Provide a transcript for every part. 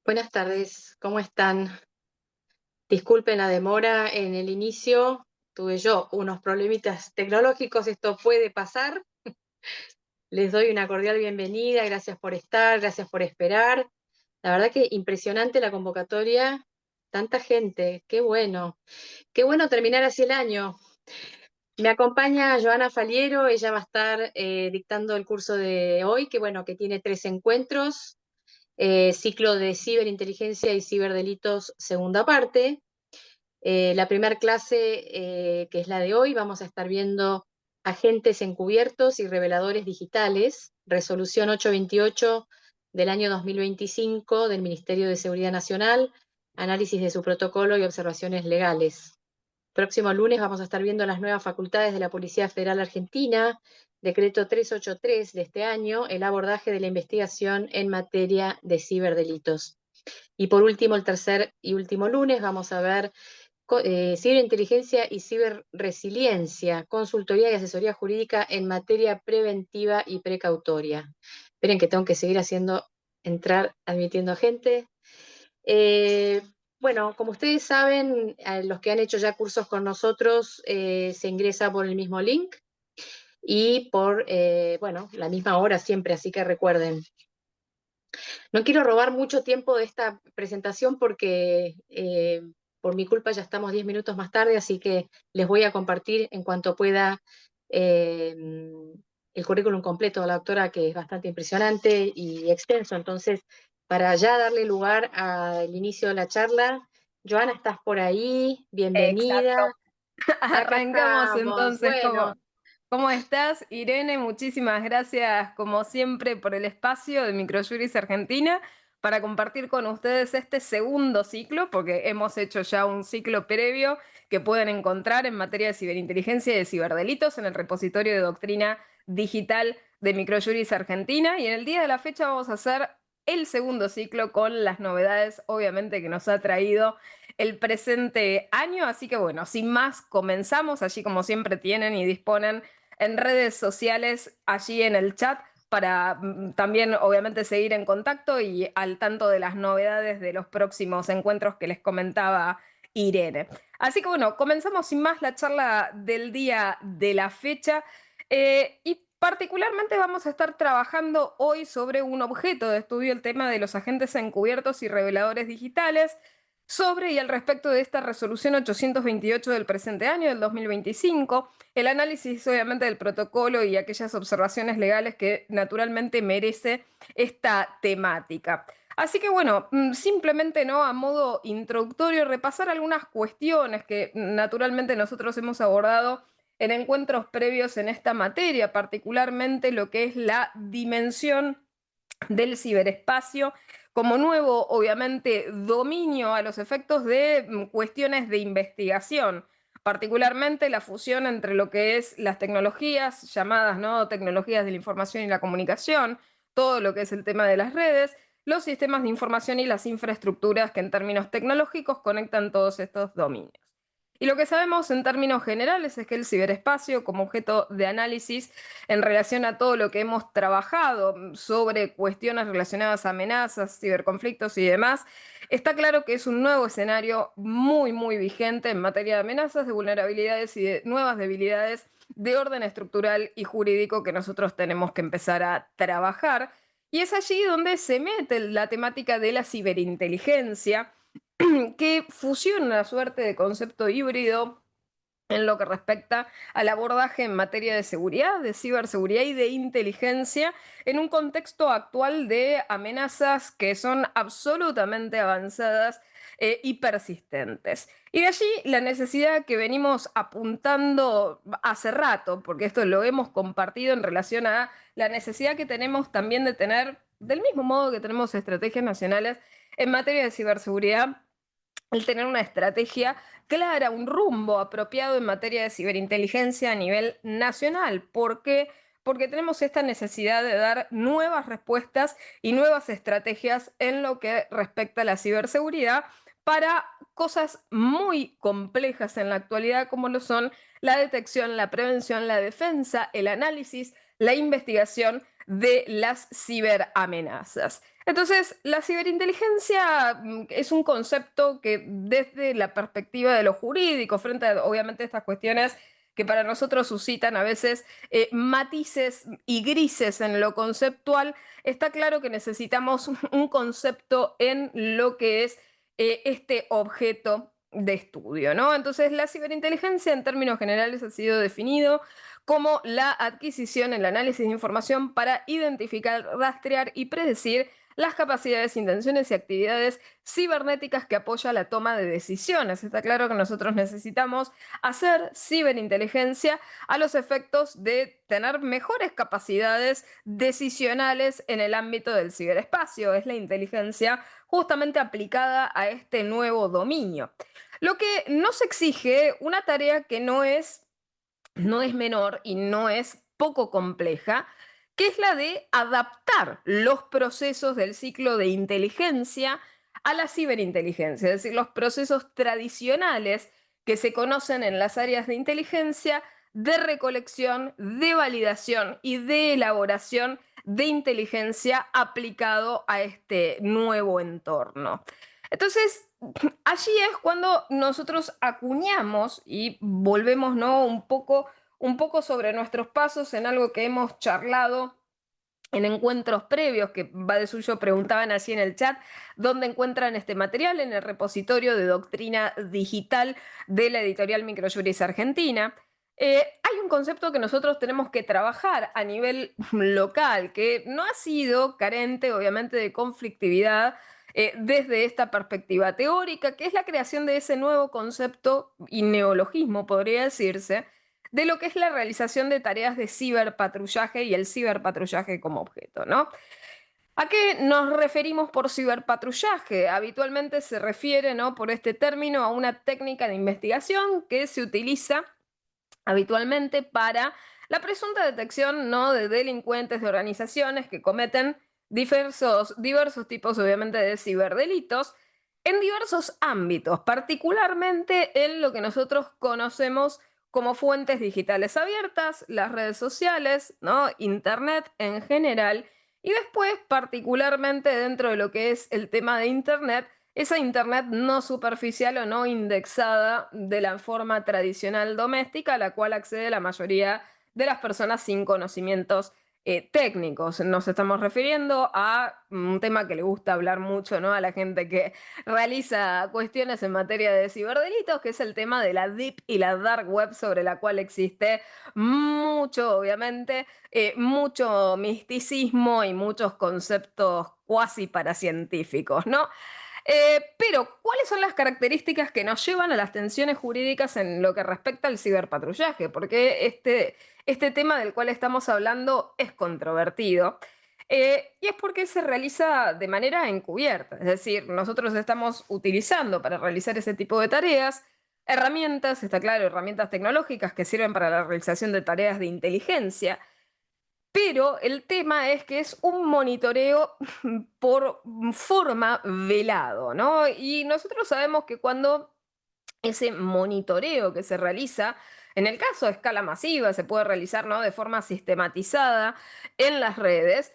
Buenas tardes, ¿cómo están? Disculpen la demora en el inicio, tuve yo unos problemitas tecnológicos, esto puede pasar. Les doy una cordial bienvenida, gracias por estar, gracias por esperar. La verdad que impresionante la convocatoria, tanta gente, qué bueno terminar así el año. Me acompaña Joana Faliero, ella va a estar dictando el curso de hoy, que tiene 3 encuentros, ciclo de ciberinteligencia y ciberdelitos, segunda parte. La primera clase, que es la de hoy, vamos a estar viendo agentes encubiertos y reveladores digitales, resolución 828 del año 2025 del Ministerio de Seguridad Nacional, análisis de su protocolo y observaciones legales. Próximo lunes vamos a estar viendo las nuevas facultades de la Policía Federal Argentina, decreto 383 de este año, el abordaje de la investigación en materia de ciberdelitos. Y por último, el tercer y último lunes, vamos a ver ciberinteligencia y ciberresiliencia, consultoría y asesoría jurídica en materia preventiva y precautoria. Esperen que tengo que seguir admitiendo gente. Eh, bueno, como ustedes saben, a los que han hecho ya cursos con nosotros, se ingresa por el mismo link y por, la misma hora siempre, así que recuerden. No quiero robar mucho tiempo de esta presentación porque por mi culpa ya estamos 10 minutos más tarde, así que les voy a compartir en cuanto pueda eh, el currículum completo de la doctora, que es bastante impresionante y extenso. Entonces, para ya darle lugar al inicio de la charla, Joana, ¿estás por ahí? Bienvenida. Exacto. Acá Arrancamos estamos. entonces. Bueno, ¿Cómo estás, Irene? Muchísimas gracias, como siempre, por el espacio de Microjuris Argentina para compartir con ustedes este segundo ciclo, porque hemos hecho ya un ciclo previo que pueden encontrar en materia de ciberinteligencia y de ciberdelitos en el repositorio de doctrina digital de Microjuris Argentina. Y en el día de la fecha vamos a hacer el segundo ciclo con las novedades, obviamente, que nos ha traído el presente año. Así que bueno, sin más, comenzamos, allí como siempre tienen y disponen en redes sociales, allí en el chat, para también obviamente seguir en contacto y al tanto de las novedades de los próximos encuentros que les comentaba Irene. Así que bueno, comenzamos sin más la charla del día de la fecha, y particularmente vamos a estar trabajando hoy sobre un objeto de estudio, el tema de los agentes encubiertos y reveladores digitales, sobre y al respecto de esta resolución 828 del presente año, del 2025, el análisis obviamente del protocolo y aquellas observaciones legales que naturalmente merece esta temática. Así que bueno, simplemente no a modo introductorio repasar algunas cuestiones que naturalmente nosotros hemos abordado en encuentros previos en esta materia, particularmente lo que es la dimensión del ciberespacio como nuevo, obviamente, dominio a los efectos de cuestiones de investigación, particularmente la fusión entre lo que es las tecnologías llamadas, ¿no?, tecnologías de la información y la comunicación, todo lo que es el tema de las redes, los sistemas de información y las infraestructuras que en términos tecnológicos conectan todos estos dominios. Y lo que sabemos en términos generales es que el ciberespacio, como objeto de análisis en relación a todo lo que hemos trabajado sobre cuestiones relacionadas a amenazas, ciberconflictos y demás, está claro que es un nuevo escenario muy, muy vigente en materia de amenazas, de vulnerabilidades y de nuevas debilidades de orden estructural y jurídico que nosotros tenemos que empezar a trabajar. Y es allí donde se mete la temática de la ciberinteligencia, que fusiona una suerte de concepto híbrido en lo que respecta al abordaje en materia de seguridad, de ciberseguridad y de inteligencia en un contexto actual de amenazas que son absolutamente avanzadas y persistentes. Y de allí la necesidad que venimos apuntando hace rato, porque esto lo hemos compartido en relación a la necesidad que tenemos también de tener, del mismo modo que tenemos estrategias nacionales en materia de ciberseguridad, el tener una estrategia clara, un rumbo apropiado en materia de ciberinteligencia a nivel nacional. ¿Por qué? Porque tenemos esta necesidad de dar nuevas respuestas y nuevas estrategias en lo que respecta a la ciberseguridad para cosas muy complejas en la actualidad, como lo son la detección, la prevención, la defensa, el análisis, la investigación de las ciberamenazas. Entonces, la ciberinteligencia es un concepto que desde la perspectiva de lo jurídico, frente a obviamente estas cuestiones que para nosotros suscitan a veces matices y grises en lo conceptual, está claro que necesitamos un concepto en lo que es este objeto de estudio, ¿no? Entonces, la ciberinteligencia en términos generales ha sido definido como la adquisición, el análisis de información para identificar, rastrear y predecir las capacidades, intenciones y actividades cibernéticas que apoya la toma de decisiones. Está claro que nosotros necesitamos hacer ciberinteligencia a los efectos de tener mejores capacidades decisionales en el ámbito del ciberespacio. Es la inteligencia justamente aplicada a este nuevo dominio. Lo que nos exige una tarea que no es menor y no es poco compleja, que es la de adaptar los procesos del ciclo de inteligencia a la ciberinteligencia, es decir, los procesos tradicionales que se conocen en las áreas de inteligencia de recolección, de validación y de elaboración de inteligencia aplicado a este nuevo entorno. Entonces, allí es cuando nosotros acuñamos y volvemos, ¿no? Un poco sobre nuestros pasos en algo que hemos charlado en encuentros previos, que va de suyo, preguntaban así en el chat, ¿dónde encuentran este material? En el repositorio de doctrina digital de la editorial Microjuris Argentina. Hay un concepto que nosotros tenemos que trabajar a nivel local, que no ha sido carente, obviamente, de conflictividad desde esta perspectiva teórica, que es la creación de ese nuevo concepto y neologismo, podría decirse, de lo que es la realización de tareas de ciberpatrullaje y el ciberpatrullaje como objeto, ¿no? ¿A qué nos referimos por ciberpatrullaje? Habitualmente se refiere, ¿no?, por este término a una técnica de investigación que se utiliza habitualmente para la presunta detección, ¿no?, de delincuentes, de organizaciones que cometen diversos tipos, obviamente, de ciberdelitos en diversos ámbitos, particularmente en lo que nosotros conocemos como fuentes digitales abiertas, las redes sociales, ¿no?, Internet en general, y después, particularmente dentro de lo que es el tema de Internet, esa Internet no superficial o no indexada de la forma tradicional doméstica a la cual accede la mayoría de las personas sin conocimientos técnicos. Nos estamos refiriendo a un tema que le gusta hablar mucho, ¿no?, a la gente que realiza cuestiones en materia de ciberdelitos, que es el tema de la Deep y la Dark Web, sobre la cual existe mucho, obviamente, mucho misticismo y muchos conceptos cuasi paracientíficos, ¿no? Pero, ¿cuáles son las características que nos llevan a las tensiones jurídicas en lo que respecta al ciberpatrullaje? Porque este tema del cual estamos hablando es controvertido. Y es porque se realiza de manera encubierta. Es decir, nosotros estamos utilizando para realizar ese tipo de tareas herramientas, está claro, herramientas tecnológicas que sirven para la realización de tareas de inteligencia, pero el tema es que es un monitoreo por forma velado, ¿no? Y nosotros sabemos que cuando ese monitoreo que se realiza, en el caso de escala masiva, se puede realizar, ¿no?, de forma sistematizada en las redes,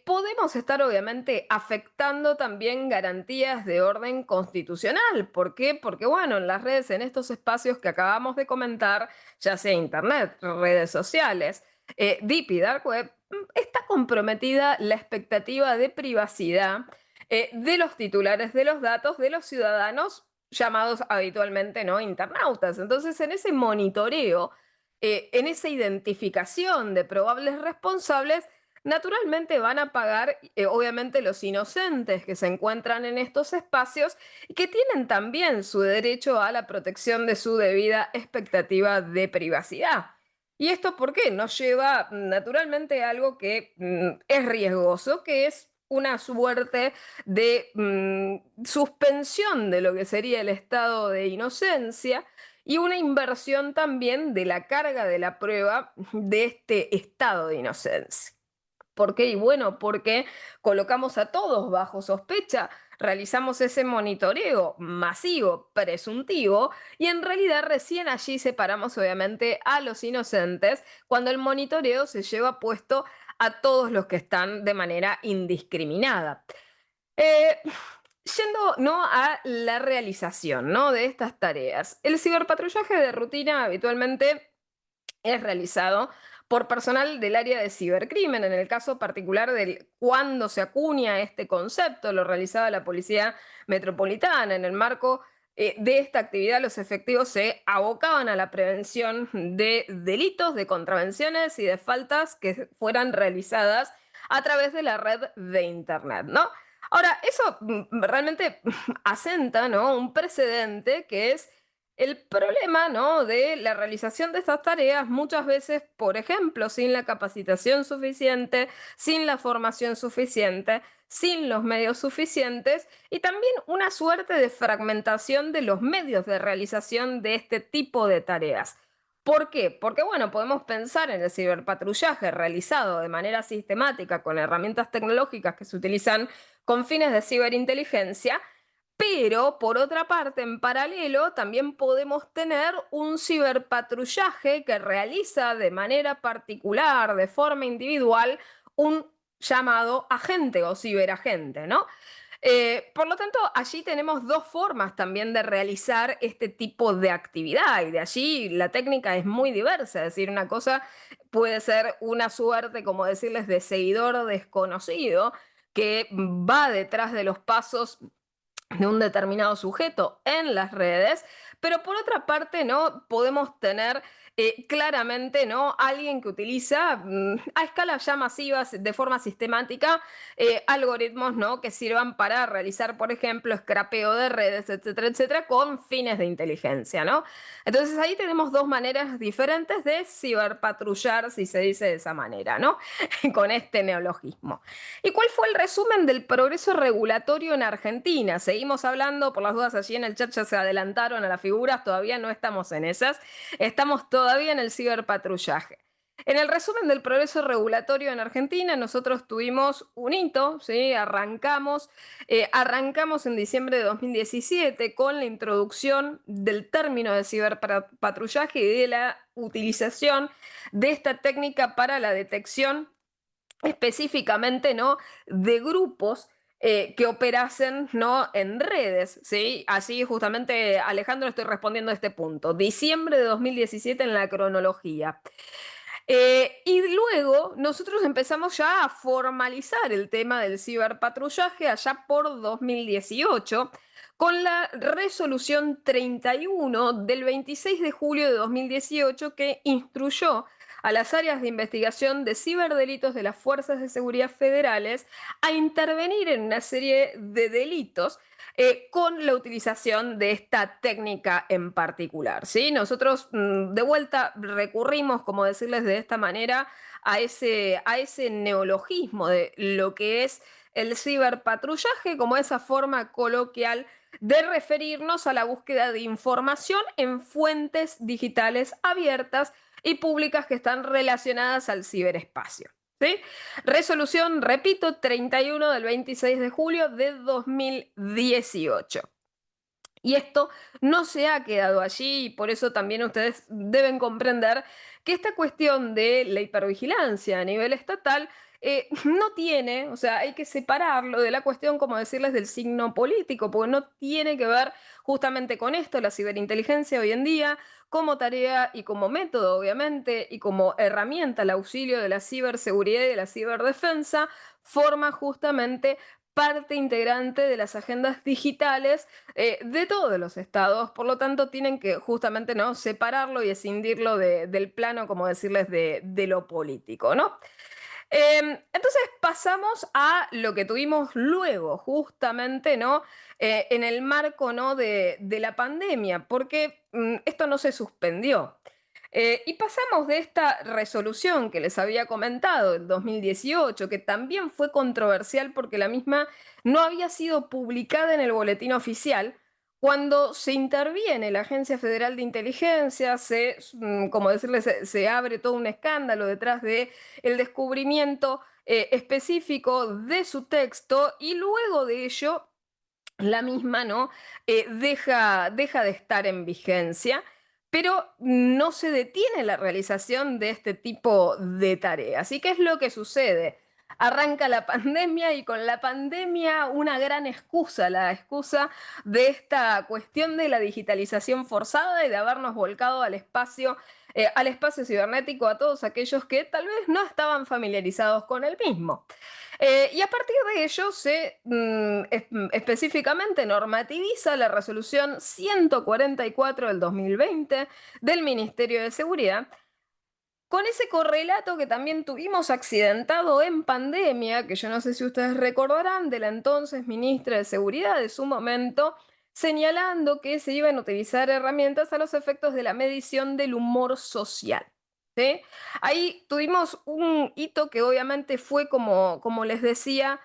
podemos estar obviamente afectando también garantías de orden constitucional. ¿Por qué? Porque, bueno, en las redes, en estos espacios que acabamos de comentar, ya sea Internet, redes sociales, Deep y Dark Web, está comprometida la expectativa de privacidad de los titulares de los datos de los ciudadanos llamados habitualmente, ¿no?, internautas. Entonces, en ese monitoreo, en esa identificación de probables responsables, naturalmente van a pagar, obviamente, los inocentes que se encuentran en estos espacios y que tienen también su derecho a la protección de su debida expectativa de privacidad. ¿Y esto por qué? Nos lleva naturalmente a algo que es riesgoso, que es una suerte de suspensión de lo que sería el estado de inocencia y una inversión también de la carga de la prueba de este estado de inocencia. ¿Por qué? Y bueno, porque colocamos a todos bajo sospecha, realizamos ese monitoreo masivo, presuntivo, y en realidad recién allí separamos obviamente a los inocentes cuando el monitoreo se lleva puesto a todos los que están de manera indiscriminada. Eh, Yendo, ¿no?, a la realización, ¿no?, de estas tareas. El ciberpatrullaje de rutina habitualmente es realizado por personal del área de cibercrimen. En el caso particular del cuando se acuña este concepto, lo realizaba la Policía Metropolitana. En el marco de esta actividad, los efectivos se abocaban a la prevención de delitos, de contravenciones y de faltas que fueran realizadas a través de la red de Internet, ¿no? Ahora, eso realmente asenta, ¿no?, un precedente que es el problema, ¿no?, de la realización de estas tareas muchas veces, por ejemplo, sin la capacitación suficiente, sin la formación suficiente, sin los medios suficientes y también una suerte de fragmentación de los medios de realización de este tipo de tareas. ¿Por qué? Porque, bueno, podemos pensar en el ciberpatrullaje realizado de manera sistemática con herramientas tecnológicas que se utilizan con fines de ciberinteligencia, pero, por otra parte, en paralelo, también podemos tener un ciberpatrullaje que realiza de manera particular, de forma individual, un llamado agente o ciberagente, ¿no? Por lo tanto, allí tenemos dos formas también de realizar este tipo de actividad y de allí la técnica es muy diversa. Es decir, una cosa puede ser una suerte, como decirles, de seguidor desconocido que va detrás de los pasos de un determinado sujeto en las redes, pero por otra parte, ¿no?, podemos tener claramente, ¿no?, alguien que utiliza a escalas ya masivas, de forma sistemática, algoritmos, ¿no?, que sirvan para realizar, por ejemplo, scrapeo de redes, etcétera, etcétera, con fines de inteligencia, ¿no? Entonces ahí tenemos dos maneras diferentes de ciberpatrullar, si se dice de esa manera, ¿no? Con este neologismo. ¿Y cuál fue el resumen del progreso regulatorio en Argentina? Seguimos hablando, por las dudas allí en el chat ya se adelantaron a las figuras, todavía no estamos en esas, estamos todavía en el ciberpatrullaje. En el resumen del progreso regulatorio en Argentina, nosotros tuvimos un hito, ¿sí? Arrancamos en diciembre de 2017 con la introducción del término de ciberpatrullaje y de la utilización de esta técnica para la detección específicamente, ¿no?, de grupos que operasen, ¿no?, en redes, ¿sí? Así justamente, Alejandro, estoy respondiendo a este punto. Diciembre de 2017 en la cronología. Y luego nosotros empezamos ya a formalizar el tema del ciberpatrullaje allá por 2018 con la resolución 31 del 26 de julio de 2018 que instruyó a las áreas de investigación de ciberdelitos de las fuerzas de seguridad federales a intervenir en una serie de delitos con la utilización de esta técnica en particular, ¿sí? Nosotros de vuelta recurrimos, como decirles de esta manera, a ese neologismo de lo que es el ciberpatrullaje como esa forma coloquial de referirnos a la búsqueda de información en fuentes digitales abiertas y públicas que están relacionadas al ciberespacio. ¿Sí? Resolución, repito, 31 del 26 de julio de 2018. Y esto no se ha quedado allí y por eso también ustedes deben comprender que esta cuestión de la hipervigilancia a nivel estatal no tiene, o sea, hay que separarlo de la cuestión, como decirles, del signo político, porque no tiene que ver justamente con esto, la ciberinteligencia hoy en día, como tarea y como método, obviamente, y como herramienta al auxilio de la ciberseguridad y de la ciberdefensa, forma justamente parte integrante de las agendas digitales de todos los estados, por lo tanto tienen que justamente, ¿no?, separarlo y escindirlo del plano, como decirles, de lo político, ¿no? Entonces pasamos a lo que tuvimos luego, justamente, ¿no? En el marco, ¿no?, de la pandemia, porque esto no se suspendió. Y pasamos de esta resolución que les había comentado, del 2018, que también fue controversial porque la misma no había sido publicada en el boletín oficial, cuando se interviene la Agencia Federal de Inteligencia, como decirles, se abre todo un escándalo detrás de el descubrimiento específico de su texto y luego de ello la misma, ¿no?, deja de estar en vigencia. pero no se detiene la realización de este tipo de tareas. ¿Y qué es lo que sucede? Arranca la pandemia y con la pandemia una gran excusa, la excusa de esta cuestión de la digitalización forzada y de habernos volcado al espacio cibernético a todos aquellos que tal vez no estaban familiarizados con el mismo. Y a partir de ello se específicamente normativiza la resolución 144 del 2020 del Ministerio de Seguridad, con ese correlato que también tuvimos accidentado en pandemia, que yo no sé si ustedes recordarán, de la entonces ministra de Seguridad de su momento, señalando que se iban a utilizar herramientas a los efectos de la medición del humor social. ¿Sí? Ahí tuvimos un hito que obviamente fue, como les decía,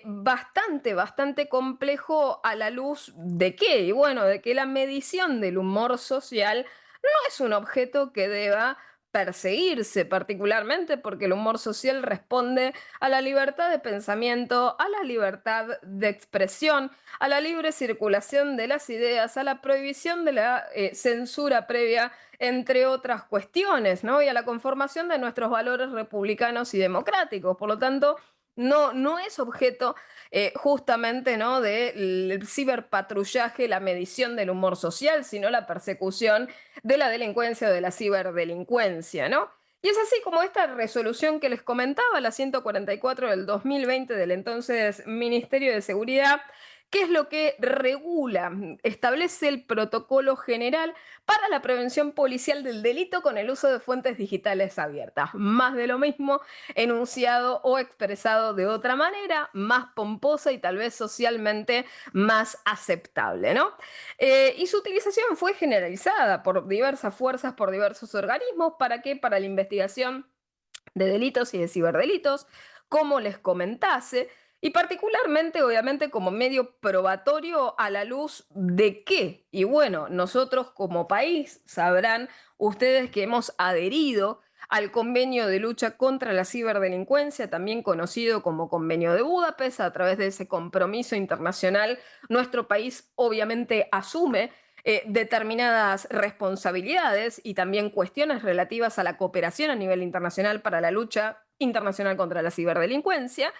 bastante complejo a la luz de qué, y bueno, de que la medición del humor social no es un objeto que deba perseguirse particularmente porque el humor social responde a la libertad de pensamiento, a la libertad de expresión, a la libre circulación de las ideas, a la prohibición de la censura previa, entre otras cuestiones, ¿no? Y a la conformación de nuestros valores republicanos y democráticos. Por lo tanto, no es objeto justamente, ¿no?, del ciberpatrullaje, la medición del humor social, sino la persecución de la delincuencia o de la ciberdelincuencia, ¿no? Y es así como esta resolución que les comentaba, la 144 del 2020 del entonces Ministerio de Seguridad, ¿qué es lo que regula? Establece el protocolo general para la prevención policial del delito con el uso de fuentes digitales abiertas. Más de lo mismo, enunciado o expresado de otra manera, más pomposa y tal vez socialmente más aceptable, ¿no? Y su utilización fue generalizada por diversas fuerzas, por diversos organismos. ¿Para qué? Para la investigación de delitos y de ciberdelitos, como les comentase, y particularmente, obviamente, como medio probatorio a la luz de qué. Y bueno, nosotros como país sabrán ustedes que hemos adherido al Convenio de Lucha contra la Ciberdelincuencia, también conocido como Convenio de Budapest. A través de ese compromiso internacional, nuestro país obviamente asume determinadas responsabilidades y también cuestiones relativas a la cooperación a nivel internacional para la lucha internacional contra la ciberdelincuencia.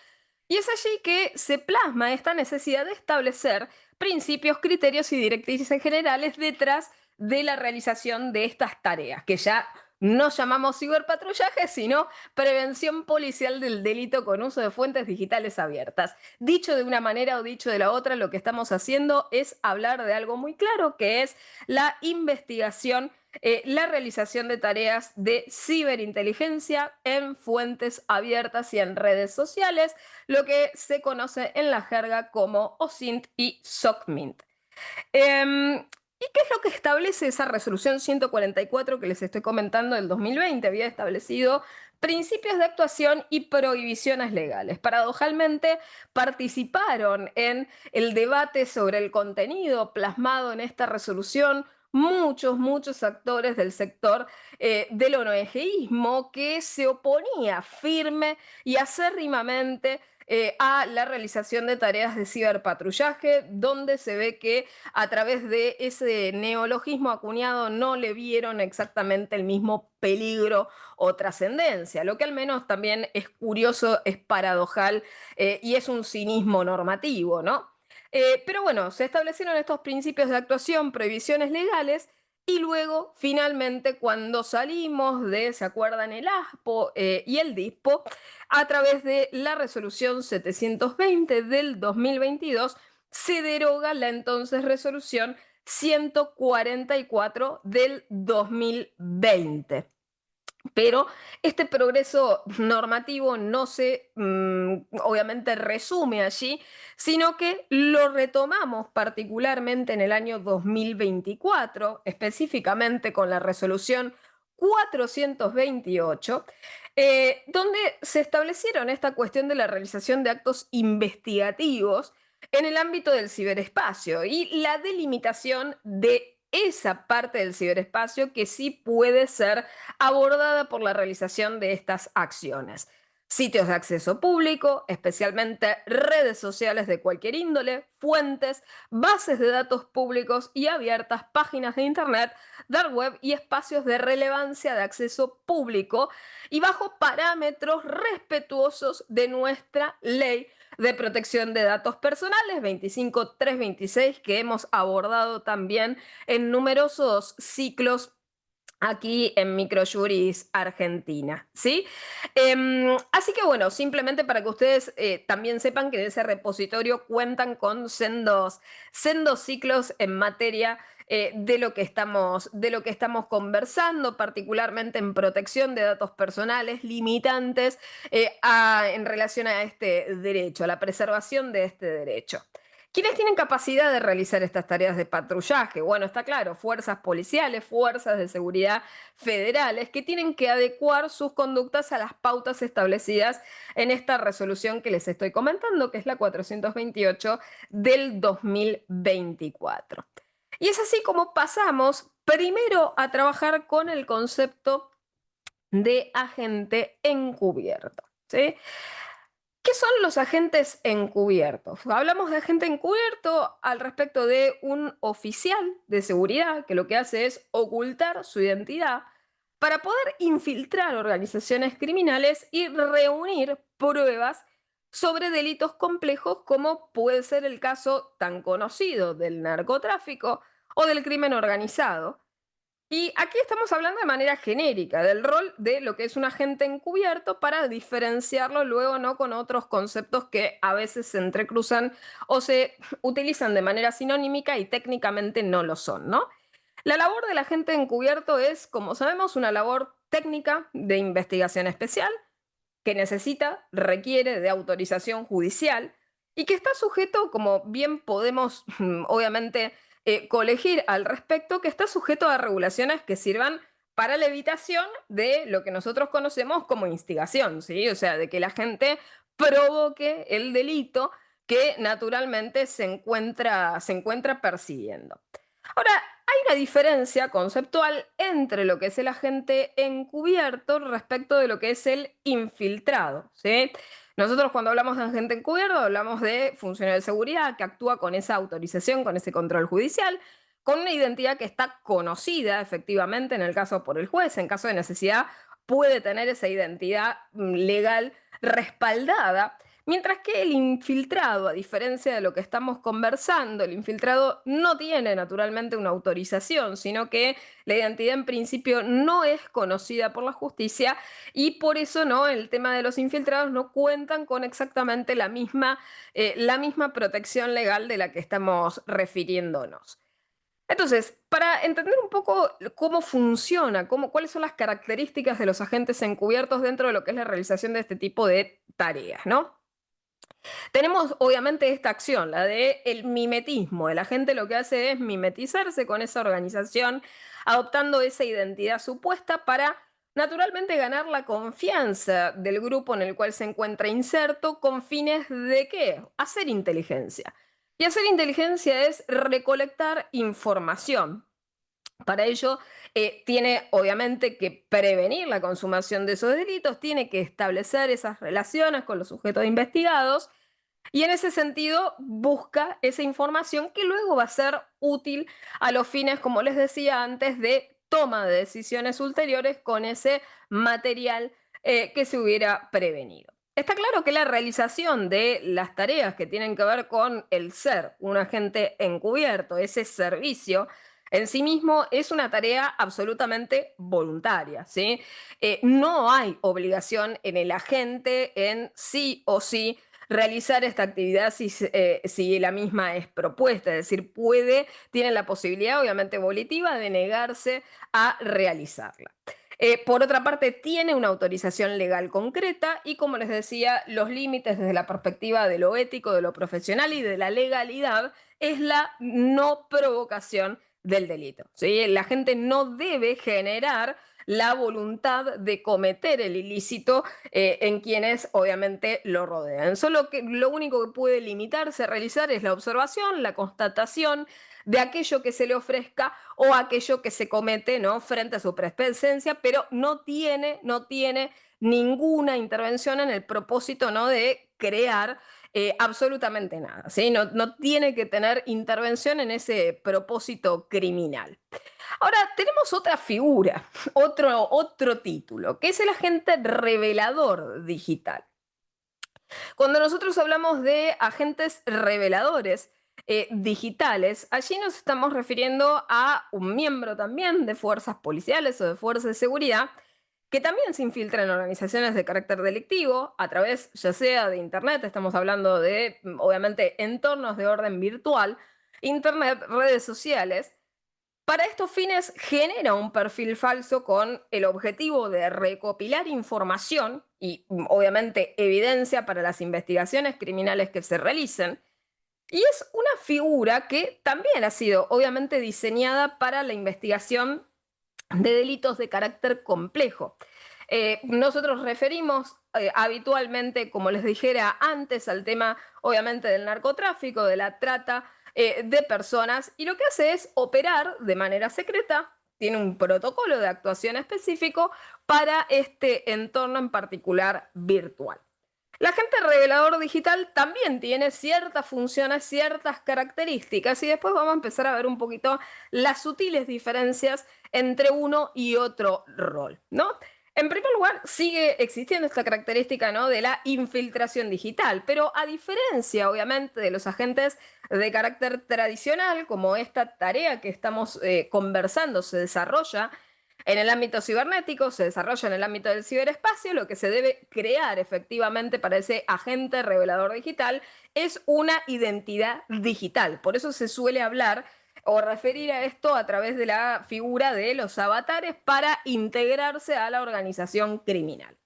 Y es allí que se plasma esta necesidad de establecer principios, criterios y directrices generales detrás de la realización de estas tareas, que ya no llamamos ciberpatrullaje, sino prevención policial del delito con uso de fuentes digitales abiertas. Dicho de una manera o dicho de la otra, lo que estamos haciendo es hablar de algo muy claro, que es la investigación, la realización de tareas de ciberinteligencia en fuentes abiertas y en redes sociales, lo que se conoce en la jerga como OSINT y SOCMINT. ¿Y qué es lo que establece esa resolución 144 que les estoy comentando del 2020? Había establecido principios de actuación y prohibiciones legales. Paradojalmente, participaron en el debate sobre el contenido plasmado en esta resolución muchos actores del sector del ONGismo, que se oponía firme y acérrimamente a la realización de tareas de ciberpatrullaje, donde se ve que a través de ese neologismo acuñado no le vieron exactamente el mismo peligro o trascendencia, lo que al menos también es curioso, es paradojal y es un cinismo normativo, ¿no? Pero bueno, se establecieron estos principios de actuación, prohibiciones legales, y luego, finalmente, cuando salimos de, ¿se acuerdan? El ASPO y el DISPO, a través de la resolución 720 del 2022, se deroga la entonces resolución 144 del 2020. Pero este progreso normativo no se, obviamente, resume allí, sino que lo retomamos particularmente en el año 2024, específicamente con la resolución 428, donde se establecieron esta cuestión de la realización de actos investigativos en el ámbito del ciberespacio y la delimitación de esa parte del ciberespacio que sí puede ser abordada por la realización de estas acciones. sitios de acceso público, especialmente redes sociales de cualquier índole, fuentes, bases de datos públicos y abiertas, páginas de Internet, dark web y espacios de relevancia de acceso público y bajo parámetros respetuosos de nuestra ley de protección de datos personales 25326 que hemos abordado también en numerosos ciclos aquí en Microjuris Argentina, ¿sí? Así que bueno, simplemente para que ustedes también sepan que en ese repositorio cuentan con sendos ciclos en materia de lo que estamos conversando, particularmente en protección de datos personales, limitantes en relación a este derecho, a la preservación de este derecho. ¿Quiénes tienen capacidad de realizar estas tareas de patrullaje? Bueno, está claro, fuerzas policiales, fuerzas de seguridad federales que tienen que adecuar sus conductas a las pautas establecidas en esta resolución que les estoy comentando, que es la 428 del 2024. Y es así como pasamos primero a trabajar con el concepto de agente encubierto, ¿sí? ¿Qué son los agentes encubiertos? Hablamos de agente encubierto al respecto de un oficial de seguridad que lo que hace es ocultar su identidad para poder infiltrar organizaciones criminales y reunir pruebas sobre delitos complejos como puede ser el caso tan conocido del narcotráfico o del crimen organizado. Y aquí estamos hablando de manera genérica del rol de lo que es un agente encubierto para diferenciarlo luego no con otros conceptos que a veces se entrecruzan o se utilizan de manera sinónimica y técnicamente no lo son, ¿no? La labor del agente encubierto es, como sabemos, una labor técnica de investigación especial que requiere de autorización judicial y que está sujeto, como bien podemos obviamente colegir al respecto, que está sujeto a regulaciones que sirvan para la evitación de lo que nosotros conocemos como instigación, ¿sí? O sea, de que la gente provoque el delito que naturalmente se encuentra persiguiendo. Ahora, hay una diferencia conceptual entre lo que es el agente encubierto respecto de lo que es el infiltrado, ¿sí? Nosotros cuando hablamos de agente encubierto hablamos de funcionario de seguridad que actúa con esa autorización, con ese control judicial, con una identidad que está conocida efectivamente en el caso por el juez, en caso de necesidad puede tener esa identidad legal respaldada. Mientras que el infiltrado, a diferencia de lo que estamos conversando, el infiltrado no tiene naturalmente una autorización, sino que la identidad en principio no es conocida por la justicia y por eso no, el tema de los infiltrados no cuentan con exactamente la misma protección legal de la que estamos refiriéndonos. Entonces, para entender un poco cómo funciona, cuáles son las características de los agentes encubiertos dentro de lo que es la realización de este tipo de tareas, ¿no? Tenemos obviamente esta acción, la de el mimetismo. El agente lo que hace es mimetizarse con esa organización, adoptando esa identidad supuesta para naturalmente ganar la confianza del grupo en el cual se encuentra inserto con fines de ¿qué? Hacer inteligencia. Y hacer inteligencia es recolectar información. Para ello, tiene obviamente que prevenir la consumación de esos delitos, tiene que establecer esas relaciones con los sujetos investigados y en ese sentido busca esa información que luego va a ser útil a los fines, como les decía antes, de toma de decisiones ulteriores con ese material que se hubiera prevenido. Está claro que la realización de las tareas que tienen que ver con el ser un agente encubierto, ese servicio, en sí mismo es una tarea absolutamente voluntaria, ¿sí? No hay obligación en el agente en sí o sí realizar esta actividad si la misma es propuesta, es decir, tiene la posibilidad, obviamente volitiva, de negarse a realizarla. Por otra parte, tiene una autorización legal concreta y, como les decía, los límites desde la perspectiva de lo ético, de lo profesional y de la legalidad es la no provocación del delito, ¿sí? La gente no debe generar la voluntad de cometer el ilícito en quienes obviamente lo rodean. Solo que lo único que puede limitarse a realizar es la observación, la constatación de aquello que se le ofrezca o aquello que se comete, ¿no? Frente a su presencia, pero no tiene ninguna intervención en el propósito, ¿no?, de crear absolutamente nada, ¿sí? No, no tiene que tener intervención en ese propósito criminal. Ahora, tenemos otra figura, otro título, que es el agente revelador digital. Cuando nosotros hablamos de agentes reveladores digitales, allí nos estamos refiriendo a un miembro también de fuerzas policiales o de fuerzas de seguridad que también se infiltra en organizaciones de carácter delictivo a través ya sea de Internet, estamos hablando de, obviamente, entornos de orden virtual, Internet, redes sociales. Para estos fines genera un perfil falso con el objetivo de recopilar información y obviamente evidencia para las investigaciones criminales que se realicen. Y es una figura que también ha sido obviamente diseñada para la investigación de delitos de carácter complejo. Nosotros referimos habitualmente, como les dijera antes, al tema obviamente del narcotráfico, de la trata de personas, y lo que hace es operar de manera secreta, tiene un protocolo de actuación específico para este entorno en particular virtual. La agente revelador digital también tiene ciertas funciones, ciertas características, y después vamos a empezar a ver un poquito las sutiles diferencias entre uno y otro rol, ¿no? En primer lugar, sigue existiendo esta característica, ¿no?, de la infiltración digital, pero a diferencia, obviamente, de los agentes de carácter tradicional, como esta tarea que estamos conversando se desarrolla en el ámbito cibernético, se desarrolla en el ámbito del ciberespacio, lo que se debe crear efectivamente para ese agente revelador digital es una identidad digital. Por eso se suele hablar o referir a esto a través de la figura de los avatares para integrarse a la organización criminal.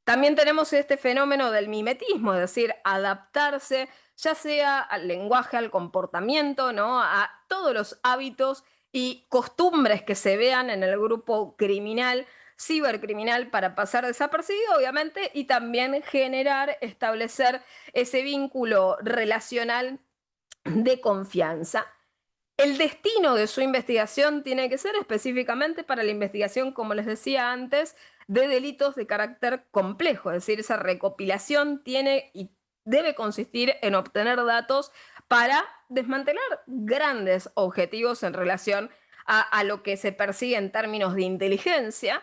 También tenemos este fenómeno del mimetismo, es decir, adaptarse ya sea al lenguaje, al comportamiento, ¿no?, a todos los hábitos y costumbres que se vean en el grupo criminal, cibercriminal, para pasar desapercibido, obviamente, y también generar, establecer ese vínculo relacional de confianza. El destino de su investigación tiene que ser específicamente para la investigación, como les decía antes, de delitos de carácter complejo, es decir, esa recopilación tiene y debe consistir en obtener datos para desmantelar grandes objetivos en relación a lo que se persigue en términos de inteligencia.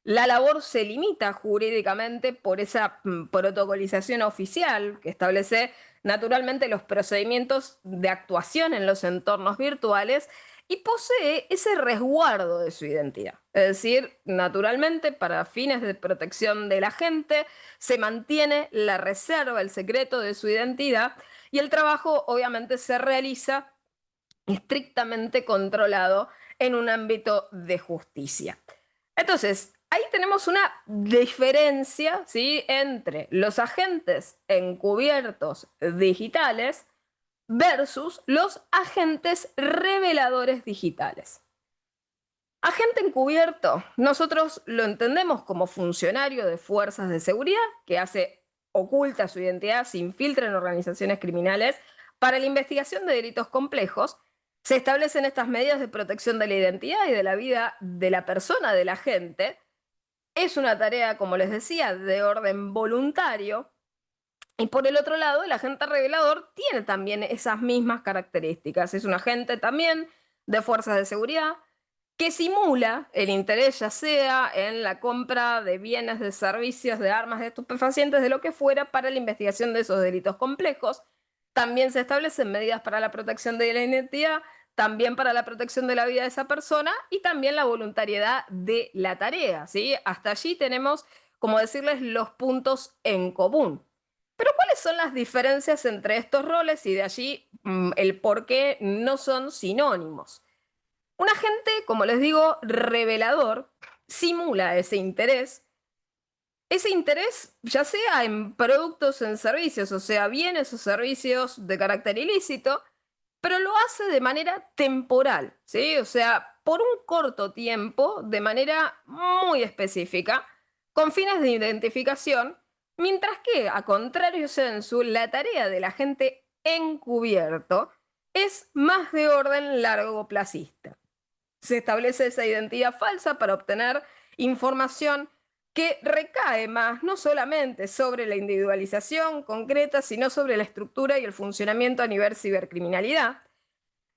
La labor se limita jurídicamente por esa protocolización oficial que establece naturalmente los procedimientos de actuación en los entornos virtuales y posee ese resguardo de su identidad. Es decir, naturalmente, para fines de protección de la gente, se mantiene la reserva, el secreto de su identidad y el trabajo obviamente se realiza estrictamente controlado en un ámbito de justicia. Entonces, ahí tenemos una diferencia, ¿sí?, entre los agentes encubiertos digitales versus los agentes reveladores digitales. Agente encubierto, nosotros lo entendemos como funcionario de fuerzas de seguridad que oculta su identidad, se infiltra en organizaciones criminales para la investigación de delitos complejos. Se establecen estas medidas de protección de la identidad y de la vida de la persona, del agente. Es una tarea, como les decía, de orden voluntario. Y por el otro lado, el agente revelador tiene también esas mismas características. Es un agente también de fuerzas de seguridad que simula el interés, ya sea en la compra de bienes, de servicios, de armas, de estupefacientes, de lo que fuera, para la investigación de esos delitos complejos. También se establecen medidas para la protección de la identidad, también para la protección de la vida de esa persona y también la voluntariedad de la tarea, ¿sí? Hasta allí tenemos, como decirles, los puntos en común. Pero ¿cuáles son las diferencias entre estos roles y de allí el por qué no son sinónimos? Un agente, como les digo, revelador, simula ese interés ya sea en productos o en servicios, o sea, bienes o servicios de carácter ilícito, pero lo hace de manera temporal, ¿sí? O sea, por un corto tiempo, de manera muy específica, con fines de identificación, mientras que, a contrario censu, la tarea del agente encubierto es más de orden largoplacista. Se establece esa identidad falsa para obtener información que recae más no solamente sobre la individualización concreta, sino sobre la estructura y el funcionamiento a nivel cibercriminalidad.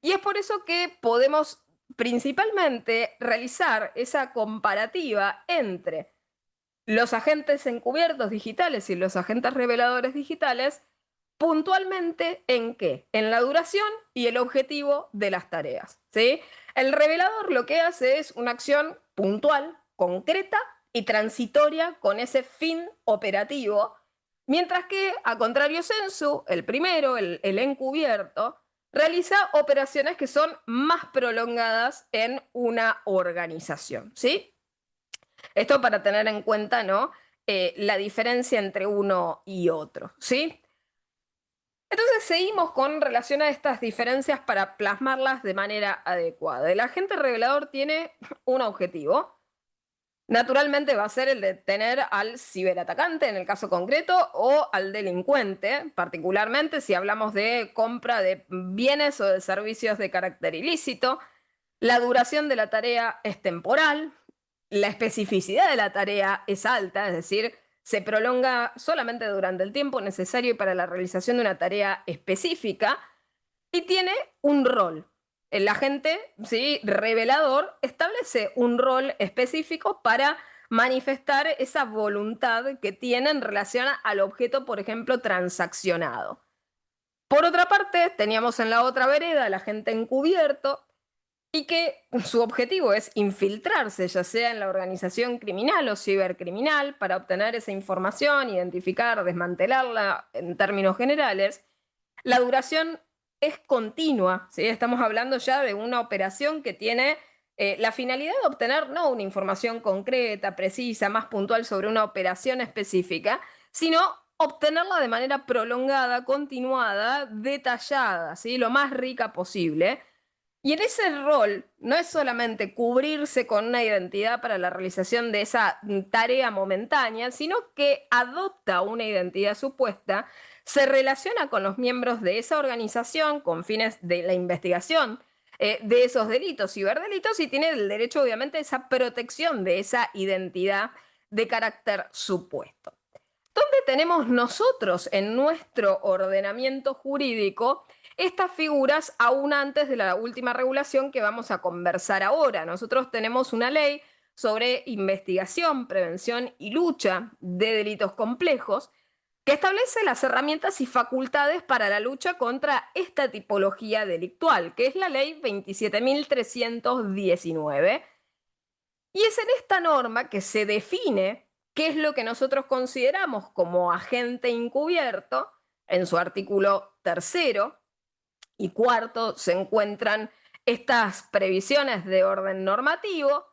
Y es por eso que podemos principalmente realizar esa comparativa entre los agentes encubiertos digitales y los agentes reveladores digitales, puntualmente ¿en qué? En la duración y el objetivo de las tareas, ¿sí? El revelador lo que hace es una acción puntual, concreta y transitoria con ese fin operativo, mientras que, a contrario sensu, el primero, el encubierto, realiza operaciones que son más prolongadas en una organización, ¿sí? Esto para tener en cuenta, ¿no? La diferencia entre uno y otro, ¿sí? Entonces seguimos con relación a estas diferencias para plasmarlas de manera adecuada. El agente revelador tiene un objetivo. Naturalmente va a ser el de tener al ciberatacante en el caso concreto o al delincuente, particularmente si hablamos de compra de bienes o de servicios de carácter ilícito. La duración de la tarea es temporal, la especificidad de la tarea es alta, es decir, se prolonga solamente durante el tiempo necesario para la realización de una tarea específica y tiene un rol. El agente, ¿sí?, revelador establece un rol específico para manifestar esa voluntad que tiene en relación al objeto, por ejemplo, transaccionado. Por otra parte, teníamos en la otra vereda al agente encubierto, y que su objetivo es infiltrarse, ya sea en la organización criminal o cibercriminal, para obtener esa información, identificar, desmantelarla en términos generales. La duración es continua, ¿sí? Estamos hablando ya de una operación que tiene la finalidad de obtener no una información concreta, precisa, más puntual sobre una operación específica, sino obtenerla de manera prolongada, continuada, detallada, ¿sí?, lo más rica posible. Y en ese rol no es solamente cubrirse con una identidad para la realización de esa tarea momentánea, sino que adopta una identidad supuesta, se relaciona con los miembros de esa organización con fines de la investigación de esos delitos, ciberdelitos, y tiene el derecho, obviamente, a esa protección de esa identidad de carácter supuesto. ¿Dónde tenemos nosotros en nuestro ordenamiento jurídico estas figuras aún antes de la última regulación que vamos a conversar ahora? Nosotros tenemos una ley sobre investigación, prevención y lucha de delitos complejos que establece las herramientas y facultades para la lucha contra esta tipología delictual, que es la ley 27.319. Y es en esta norma que se define qué es lo que nosotros consideramos como agente encubierto. En su artículo tercero y cuarto se encuentran estas previsiones de orden normativo.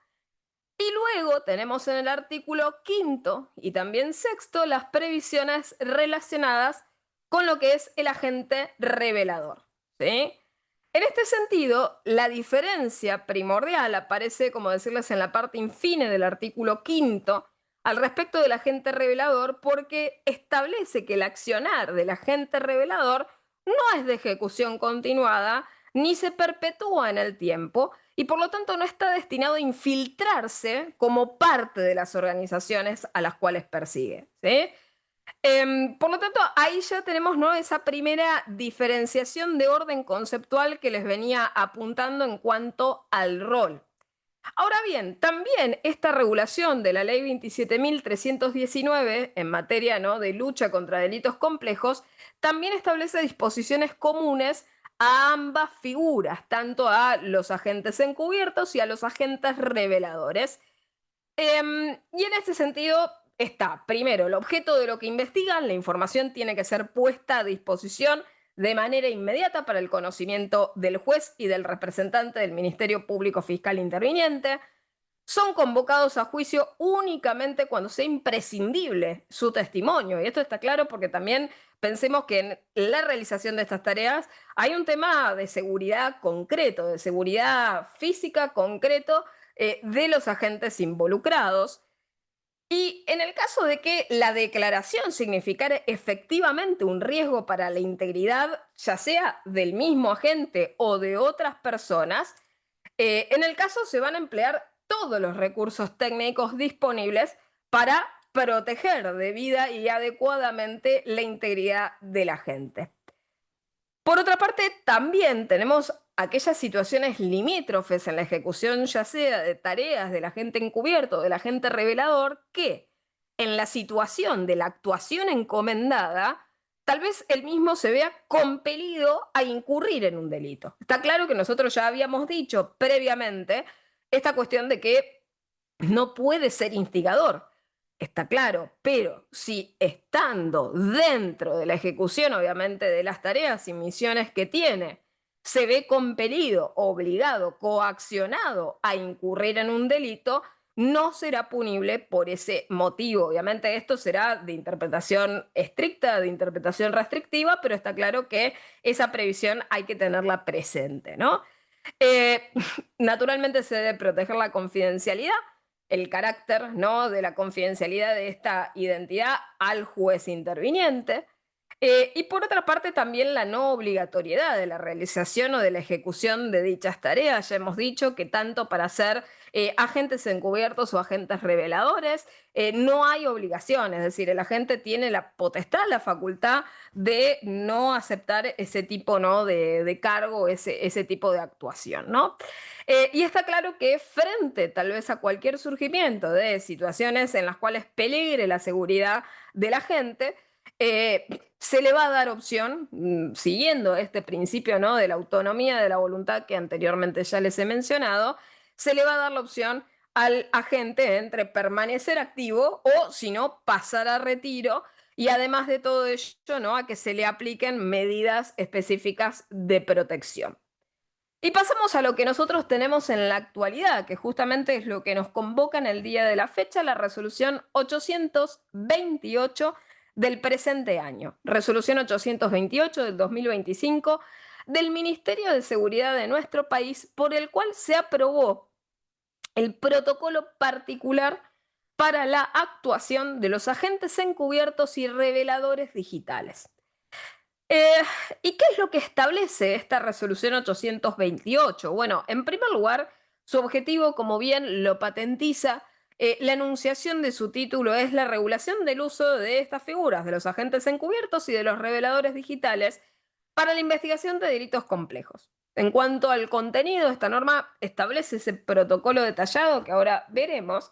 Y luego tenemos en el artículo quinto y también sexto las previsiones relacionadas con lo que es el agente revelador, ¿sí? En este sentido, la diferencia primordial aparece, como decirles, en la parte infine del artículo quinto al respecto del agente revelador, porque establece que el accionar del agente revelador no es de ejecución continuada ni se perpetúa en el tiempo y por lo tanto no está destinado a infiltrarse como parte de las organizaciones a las cuales persigue, ¿sí? Por lo tanto, ahí ya tenemos, ¿no?, esa primera diferenciación de orden conceptual que les venía apuntando en cuanto al rol. Ahora bien, también esta regulación de la ley 27.319 en materia, ¿no?, de lucha contra delitos complejos también establece disposiciones comunes a ambas figuras, tanto a los agentes encubiertos y a los agentes reveladores. Y en este sentido está, primero, el objeto de lo que investigan. La información tiene que ser puesta a disposición de manera inmediata para el conocimiento del juez y del representante del Ministerio Público Fiscal interviniente. Son convocados a juicio únicamente cuando sea imprescindible su testimonio. Y esto está claro porque también pensemos que en la realización de estas tareas hay un tema de seguridad concreto, de seguridad física concreto de los agentes involucrados. Y en el caso de que la declaración significara efectivamente un riesgo para la integridad, ya sea del mismo agente o de otras personas, en el caso se van a emplear todos los recursos técnicos disponibles para proteger debida y adecuadamente la integridad de la gente. Por otra parte, también tenemos aquellas situaciones limítrofes en la ejecución, ya sea de tareas del agente encubierto o del agente revelador, que en la situación de la actuación encomendada, tal vez él mismo se vea compelido a incurrir en un delito. Está claro que nosotros ya habíamos dicho previamente esta cuestión de que no puede ser instigador. Está claro, pero si estando dentro de la ejecución, obviamente, de las tareas y misiones que tiene, se ve compelido, obligado, coaccionado a incurrir en un delito, no será punible por ese motivo. Obviamente esto será de interpretación estricta, de interpretación restrictiva, pero está claro que esa previsión hay que tenerla presente, ¿no? Eh, Naturalmente se debe proteger la confidencialidad, el carácter, ¿no?, de la confidencialidad de esta identidad al juez interviniente. Y por otra parte también la no obligatoriedad de la realización o de la ejecución de dichas tareas. Ya hemos dicho que tanto para ser agentes encubiertos o agentes reveladores no hay obligación, es decir, el agente tiene la potestad, la facultad de no aceptar ese tipo, ¿no?, de cargo, ese tipo de actuación, ¿no? Y está claro que frente tal vez a cualquier surgimiento de situaciones en las cuales peligre la seguridad de la gente, eh, se le va a dar opción, siguiendo este principio, ¿no?, de la autonomía de la voluntad que anteriormente ya les he mencionado, se le va a dar la opción al agente entre permanecer activo o, si no, pasar a retiro y además de todo ello, ¿no?, a que se le apliquen medidas específicas de protección. Y pasamos a lo que nosotros tenemos en la actualidad, que justamente es lo que nos convoca en el día de la fecha, la resolución 828 del presente año. Resolución 828 del 2025 del Ministerio de Seguridad de nuestro país, por el cual se aprobó el protocolo particular para la actuación de los agentes encubiertos y reveladores digitales. Eh, ¿Y qué es lo que establece esta resolución 828? Bueno, en primer lugar, su objetivo, como bien lo patentiza, la enunciación de su título es la regulación del uso de estas figuras, de los agentes encubiertos y de los reveladores digitales, para la investigación de delitos complejos. En cuanto al contenido, esta norma establece ese protocolo detallado que ahora veremos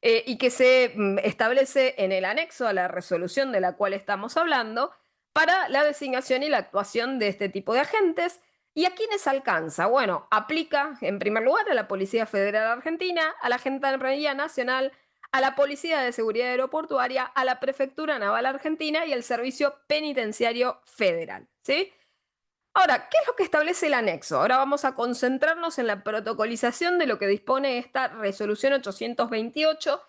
y que se establece en el anexo a la resolución de la cual estamos hablando para la designación y la actuación de este tipo de agentes. ¿Y a quiénes alcanza? Bueno, aplica en primer lugar a la Policía Federal Argentina, a la Gendarmería Nacional, a la Policía de Seguridad Aeroportuaria, a la Prefectura Naval Argentina y al Servicio Penitenciario Federal. ¿Sí? Ahora, ¿qué es lo que establece el anexo? Ahora vamos a concentrarnos en la protocolización de lo que dispone esta resolución 828,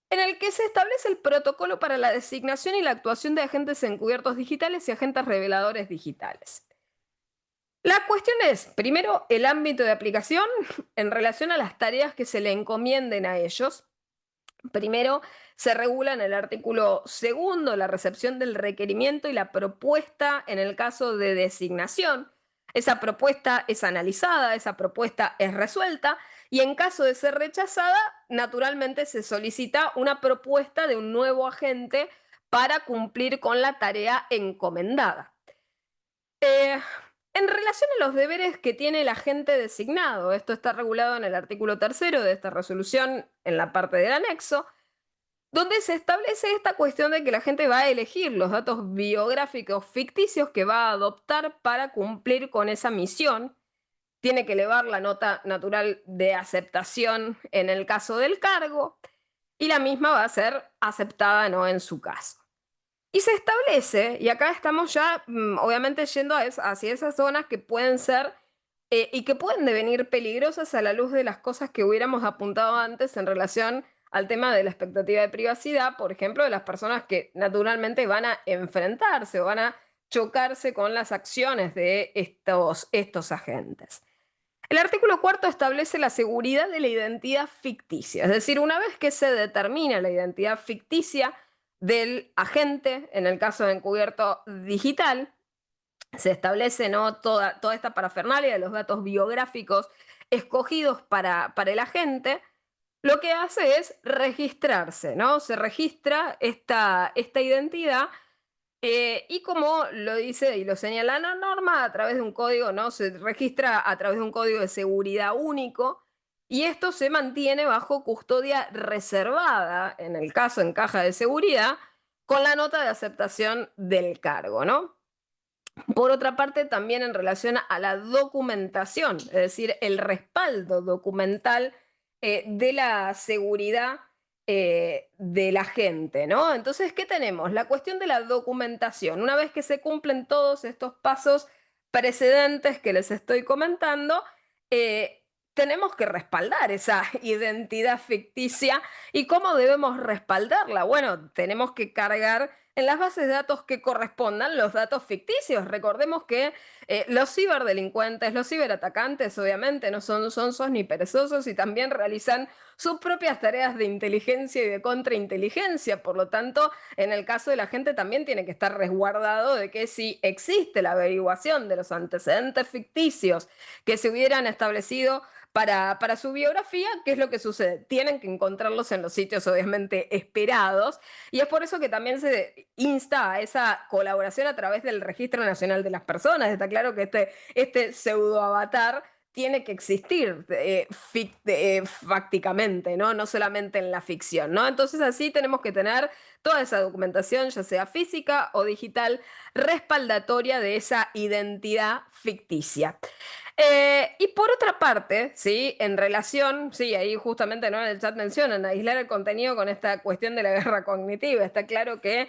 en el que se establece el protocolo para la designación y la actuación de agentes encubiertos digitales y agentes reveladores digitales. La cuestión es, primero, el ámbito de aplicación en relación a las tareas que se le encomienden a ellos. Primero, se regula en el artículo segundo la recepción del requerimiento y la propuesta en el caso de designación. Esa propuesta es analizada, esa propuesta es resuelta y en caso de ser rechazada, naturalmente se solicita una propuesta de un nuevo agente para cumplir con la tarea encomendada. Eh, en relación a los deberes que tiene el agente designado, esto está regulado en el artículo tercero de esta resolución en la parte del anexo, donde se establece esta cuestión de que la gente va a elegir los datos biográficos ficticios que va a adoptar para cumplir con esa misión. Tiene que elevar la nota natural de aceptación en el caso del cargo y la misma va a ser aceptada, ¿no?, en su caso. Y se establece, y acá estamos ya obviamente yendo hacia esas zonas que pueden ser y que pueden devenir peligrosas a la luz de las cosas que hubiéramos apuntado antes en relación al tema de la expectativa de privacidad, por ejemplo, de las personas que naturalmente van a enfrentarse o van a chocarse con las acciones de estos agentes. El artículo cuarto establece la seguridad de la identidad ficticia, es decir, una vez que se determina la identidad ficticia del agente, en el caso de encubierto digital, se establece, ¿no?, toda esta parafernalia de los datos biográficos escogidos para el agente. lo que hace es registrarse, ¿no? Se registra esta identidad y como lo dice y lo señala la norma, a través de un código, ¿no? Se registra a través de un código de seguridad único y esto se mantiene bajo custodia reservada, en el caso en caja de seguridad, con la nota de aceptación del cargo, ¿no? Por otra parte, también en relación a la documentación, es decir, el respaldo documental de la seguridad de la gente, ¿no? Entonces, ¿qué tenemos? La cuestión de la documentación. Una vez que se cumplen todos estos pasos precedentes que les estoy comentando, tenemos que respaldar esa identidad ficticia. ¿Y cómo debemos respaldarla? Bueno, tenemos que cargar en las bases de datos que correspondan los datos ficticios. Recordemos que los ciberdelincuentes, los ciberatacantes, obviamente, no son sonsos ni perezosos y también realizan sus propias tareas de inteligencia y de contrainteligencia. Por lo tanto, en el caso de la gente también tiene que estar resguardado de que si existe la averiguación de los antecedentes ficticios que se hubieran establecido para su biografía, ¿qué es lo que sucede? Tienen que encontrarlos en los sitios obviamente esperados y es por eso que también se insta a esa colaboración a través del Registro Nacional de las Personas. Está claro que este pseudo avatar tiene que existir fácticamente, ¿no? No solamente en la ficción, ¿no? Entonces así tenemos que tener toda esa documentación, ya sea física o digital, respaldatoria de esa identidad ficticia. Y por otra parte, ¿sí? En relación, sí, ahí justamente ¿no? en el chat mencionan aislar el contenido con esta cuestión de la guerra cognitiva. Está claro que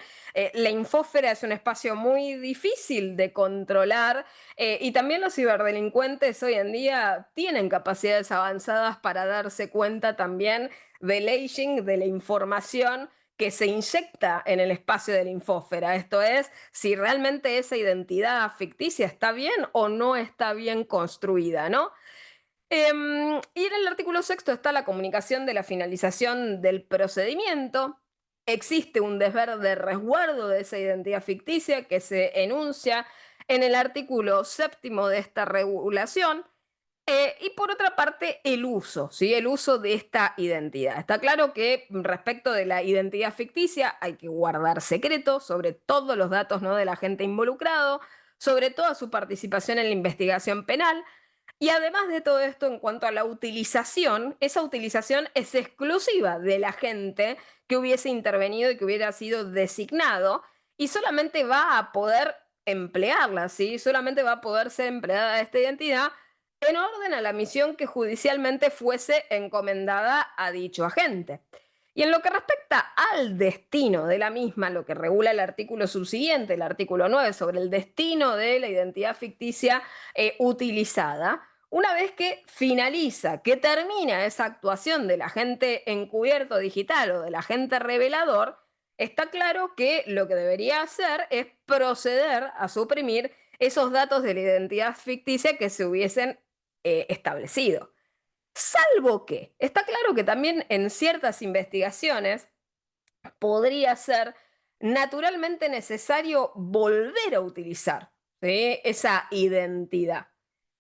la infósfera es un espacio muy difícil de controlar y también los ciberdelincuentes hoy en día tienen capacidades avanzadas para darse cuenta también del aging, de la información que se inyecta en el espacio de la infósfera. Esto es, si realmente esa identidad ficticia está bien o no está bien construida, ¿no? Y en el artículo sexto está la comunicación de la finalización del procedimiento. Existe un deber de resguardo de esa identidad ficticia que se enuncia en el artículo séptimo de esta regulación. Y por otra parte, el uso, ¿sí? El uso de esta identidad. Está claro que respecto de la identidad ficticia hay que guardar secreto sobre todos los datos, ¿no? del agente involucrado, sobre toda su participación en la investigación penal. Y además de todo esto, en cuanto a la utilización, esa utilización es exclusiva del agente que hubiese intervenido y que hubiera sido designado y solamente va a poder emplearla, ¿sí? Solamente va a poder ser empleada esta identidad en orden a la misión que judicialmente fuese encomendada a dicho agente. Y en lo que respecta al destino de la misma, lo que regula el artículo subsiguiente, el artículo 9, sobre el destino de la identidad ficticia utilizada, una vez que finaliza, que termina esa actuación del agente encubierto digital o del agente revelador, está claro que lo que debería hacer es proceder a suprimir esos datos de la identidad ficticia que se hubiesen establecido. Salvo que, está claro que también en ciertas investigaciones podría ser naturalmente necesario volver a utilizar, ¿sí? esa identidad.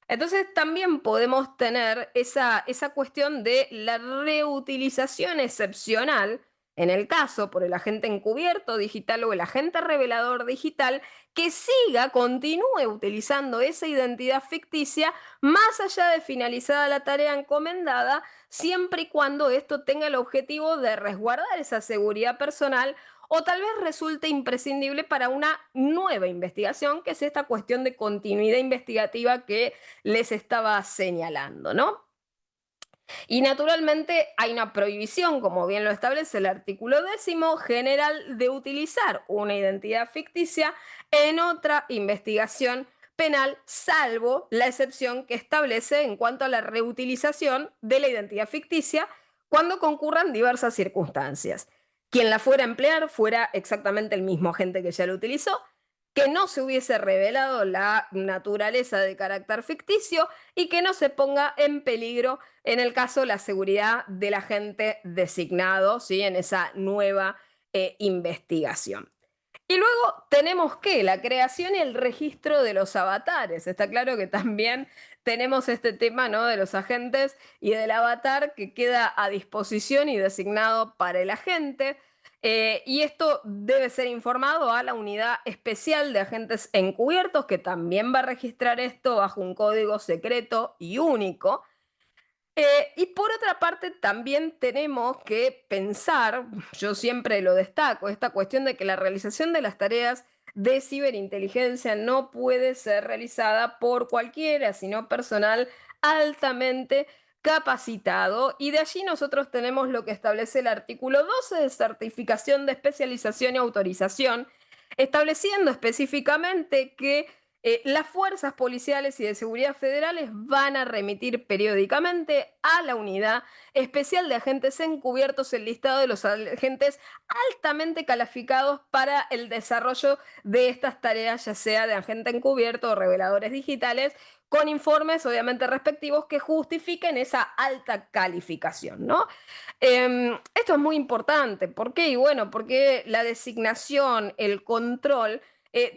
Entonces también podemos tener esa cuestión de la reutilización excepcional, en el caso por el agente encubierto digital o el agente revelador digital, que continúe utilizando esa identidad ficticia más allá de finalizada la tarea encomendada, siempre y cuando esto tenga el objetivo de resguardar esa seguridad personal o tal vez resulte imprescindible para una nueva investigación, que es esta cuestión de continuidad investigativa que les estaba señalando, ¿no? Y naturalmente hay una prohibición, como bien lo establece el artículo 10 general, de utilizar una identidad ficticia en otra investigación penal, salvo la excepción que establece en cuanto a la reutilización de la identidad ficticia cuando concurran diversas circunstancias. Quien la fuera a emplear fuera exactamente el mismo agente que ya lo utilizó, que no se hubiese revelado la naturaleza de carácter ficticio y que no se ponga en peligro, en el caso, la seguridad del agente designado, ¿sí? en esa nueva investigación. Y luego tenemos que la creación y el registro de los avatares. Está claro que también tenemos este tema, ¿no? De los agentes y del avatar que queda a disposición y designado para el agente. Y esto debe ser informado a la unidad especial de agentes encubiertos, que también va a registrar esto bajo un código secreto y único. Y por otra parte, también tenemos que pensar, yo siempre lo destaco, esta cuestión de que la realización de las tareas de ciberinteligencia no puede ser realizada por cualquiera, sino personal altamente capacitado. Y de allí nosotros tenemos lo que establece el artículo 12 de certificación de especialización y autorización, estableciendo específicamente que las fuerzas policiales y de seguridad federales van a remitir periódicamente a la unidad especial de agentes encubiertos el listado de los agentes altamente calificados para el desarrollo de estas tareas, ya sea de agente encubierto o reveladores digitales, con informes obviamente respectivos que justifiquen esa alta calificación, ¿no? Esto es muy importante. ¿Por qué? Y bueno, porque la designación, el control,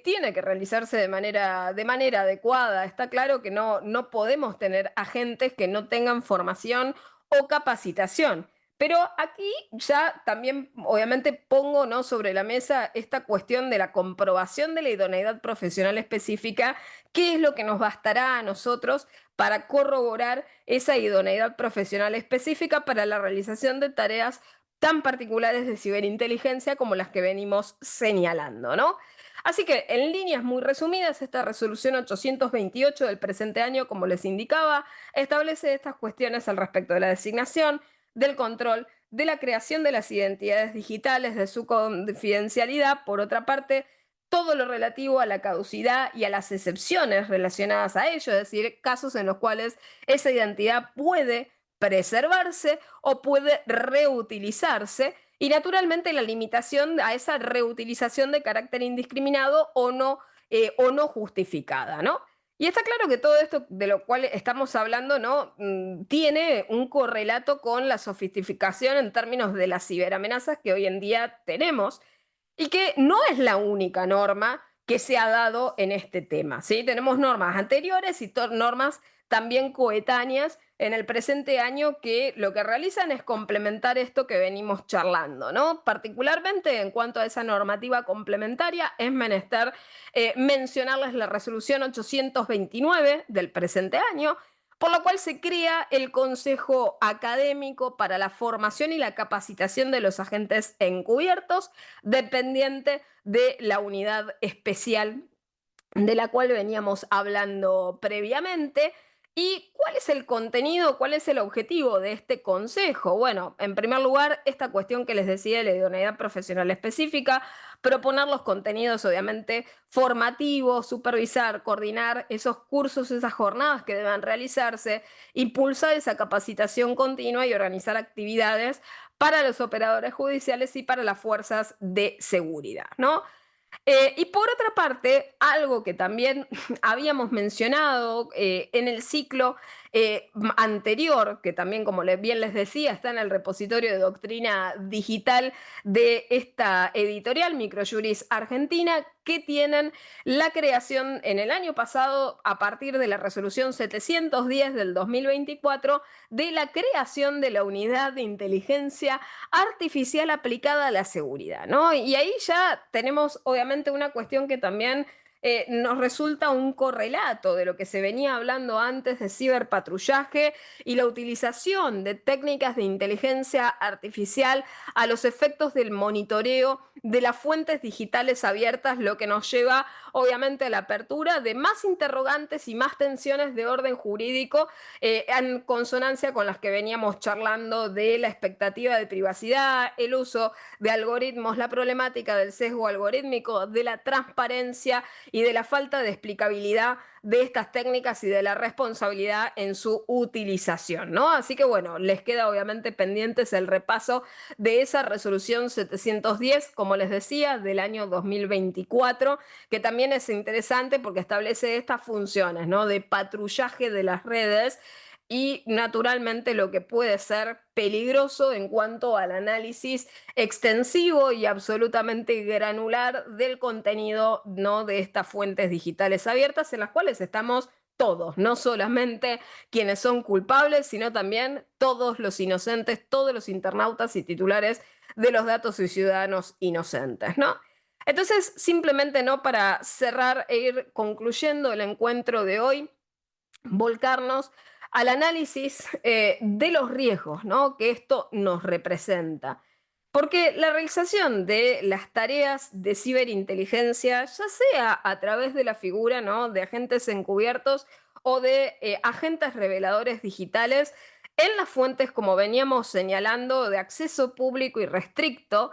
tiene que realizarse de manera adecuada. Está claro que no podemos tener agentes que no tengan formación o capacitación. Pero aquí ya también, obviamente, pongo, ¿no?, sobre la mesa esta cuestión de la comprobación de la idoneidad profesional específica, qué es lo que nos bastará a nosotros para corroborar esa idoneidad profesional específica para la realización de tareas tan particulares de ciberinteligencia como las que venimos señalando, ¿no? Así que, en líneas muy resumidas, esta resolución 828 del presente año, como les indicaba, establece estas cuestiones al respecto de la designación, del control, de la creación de las identidades digitales, de su confidencialidad. Por otra parte, todo lo relativo a la caducidad y a las excepciones relacionadas a ello, es decir, casos en los cuales esa identidad puede preservarse o puede reutilizarse, y naturalmente la limitación a esa reutilización de carácter indiscriminado o no justificada, ¿no? Y está claro que todo esto de lo cual estamos hablando, ¿no?, tiene un correlato con la sofisticación en términos de las ciberamenazas que hoy en día tenemos, y que no es la única norma que se ha dado en este tema, ¿sí? Tenemos normas anteriores y normas también coetáneas en el presente año que lo que realizan es complementar esto que venimos charlando, ¿no? Particularmente en cuanto a esa normativa complementaria, es menester mencionarles la resolución 829 del presente año, por lo cual se crea el Consejo Académico para la Formación y la Capacitación de los Agentes Encubiertos, dependiente de la unidad especial de la cual veníamos hablando previamente. ¿Y cuál es el contenido, cuál es el objetivo de este consejo? Bueno, en primer lugar, esta cuestión que les decía de la idoneidad profesional específica, proponer los contenidos obviamente formativos, supervisar, coordinar esos cursos, esas jornadas que deban realizarse, impulsar esa capacitación continua y organizar actividades para los operadores judiciales y para las fuerzas de seguridad, ¿no? Y por otra parte, algo que también habíamos mencionado en el ciclo anterior, que también, como bien les decía, está en el repositorio de doctrina digital de esta editorial, Microjuris Argentina, que tienen la creación en el año pasado, a partir de la resolución 710 del 2024, de la creación de la unidad de inteligencia artificial aplicada a la seguridad, ¿no? Y ahí ya tenemos obviamente una cuestión que también nos resulta un correlato de lo que se venía hablando antes de ciberpatrullaje y la utilización de técnicas de inteligencia artificial a los efectos del monitoreo de las fuentes digitales abiertas, lo que nos lleva obviamente a la apertura de más interrogantes y más tensiones de orden jurídico, en consonancia con las que veníamos charlando de la expectativa de privacidad, el uso de algoritmos, la problemática del sesgo algorítmico, de la transparencia y de la falta de explicabilidad de estas técnicas y de la responsabilidad en su utilización, ¿no? Así que bueno, les queda obviamente pendientes el repaso de esa resolución 710, como les decía, del año 2024, que también es interesante porque establece estas funciones, ¿no?, de patrullaje de las redes, y naturalmente lo que puede ser peligroso en cuanto al análisis extensivo y absolutamente granular del contenido, ¿no?, de estas fuentes digitales abiertas en las cuales estamos todos, no solamente quienes son culpables, sino también todos los inocentes, todos los internautas y titulares de los datos y ciudadanos inocentes, ¿no? Entonces, simplemente, ¿no?, para cerrar e ir concluyendo el encuentro de hoy, volcarnos al análisis de los riesgos, ¿no?, que esto nos representa. Porque la realización de las tareas de ciberinteligencia, ya sea a través de la figura, ¿no?, de agentes encubiertos o de agentes reveladores digitales, en las fuentes, como veníamos señalando, de acceso público y restricto,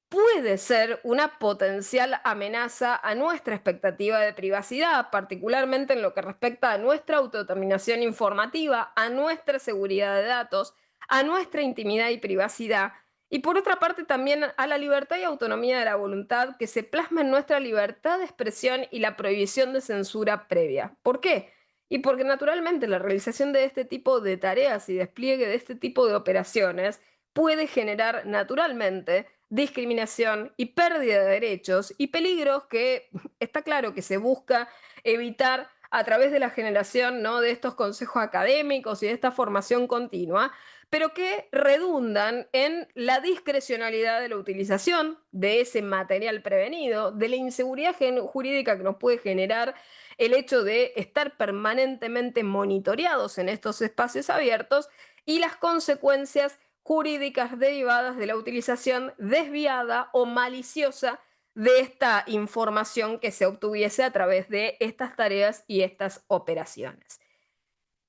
puede ser una potencial amenaza a nuestra expectativa de privacidad, particularmente en lo que respecta a nuestra autodeterminación informativa, a nuestra seguridad de datos, a nuestra intimidad y privacidad, y por otra parte también a la libertad y autonomía de la voluntad que se plasma en nuestra libertad de expresión y la prohibición de censura previa. ¿Por qué? Y porque naturalmente la realización de este tipo de tareas y despliegue de este tipo de operaciones puede generar naturalmente discriminación y pérdida de derechos y peligros que está claro que se busca evitar a través de la generación, ¿no?, de estos consejos académicos y de esta formación continua, pero que redundan en la discrecionalidad de la utilización de ese material prevenido, de la inseguridad jurídica que nos puede generar el hecho de estar permanentemente monitoreados en estos espacios abiertos y las consecuencias jurídicas derivadas de la utilización desviada o maliciosa de esta información que se obtuviese a través de estas tareas y estas operaciones.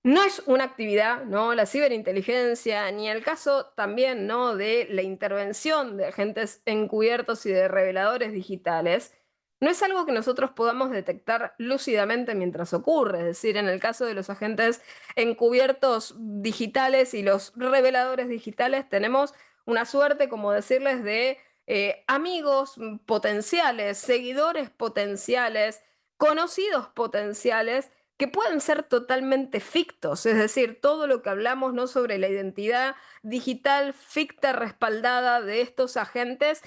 No es una actividad, ¿no?, la ciberinteligencia, ni el caso también, ¿no?, de la intervención de agentes encubiertos y de reveladores digitales, no es algo que nosotros podamos detectar lúcidamente mientras ocurre. Es decir, en el caso de los agentes encubiertos digitales y los reveladores digitales, tenemos una suerte, como decirles, de amigos potenciales, seguidores potenciales, conocidos potenciales, que pueden ser totalmente fictos, es decir, todo lo que hablamos, ¿no?, sobre la identidad digital ficta respaldada de estos agentes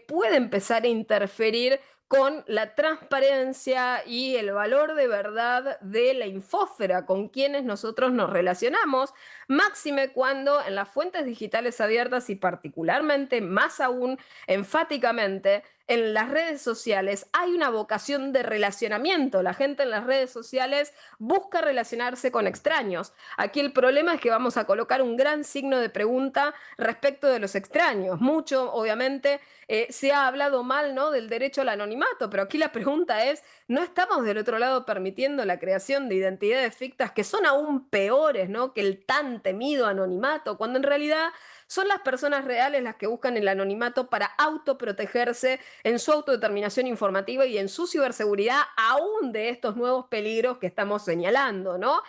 puede empezar a interferir con la transparencia y el valor de verdad de la infósfera con quienes nosotros nos relacionamos, máxime cuando en las fuentes digitales abiertas y particularmente, más aún enfáticamente, en las redes sociales hay una vocación de relacionamiento. La gente en las redes sociales busca relacionarse con extraños. Aquí el problema es que vamos a colocar un gran signo de pregunta respecto de los extraños. Mucho, obviamente, se ha hablado mal, ¿no?, del derecho al anonimato, pero aquí la pregunta es, ¿no estamos del otro lado permitiendo la creación de identidades fictas que son aún peores, ¿no?, que el tan temido anonimato, cuando en realidad son las personas reales las que buscan el anonimato para autoprotegerse en su autodeterminación informativa y en su ciberseguridad, aún de estos nuevos peligros que estamos señalando, ¿no?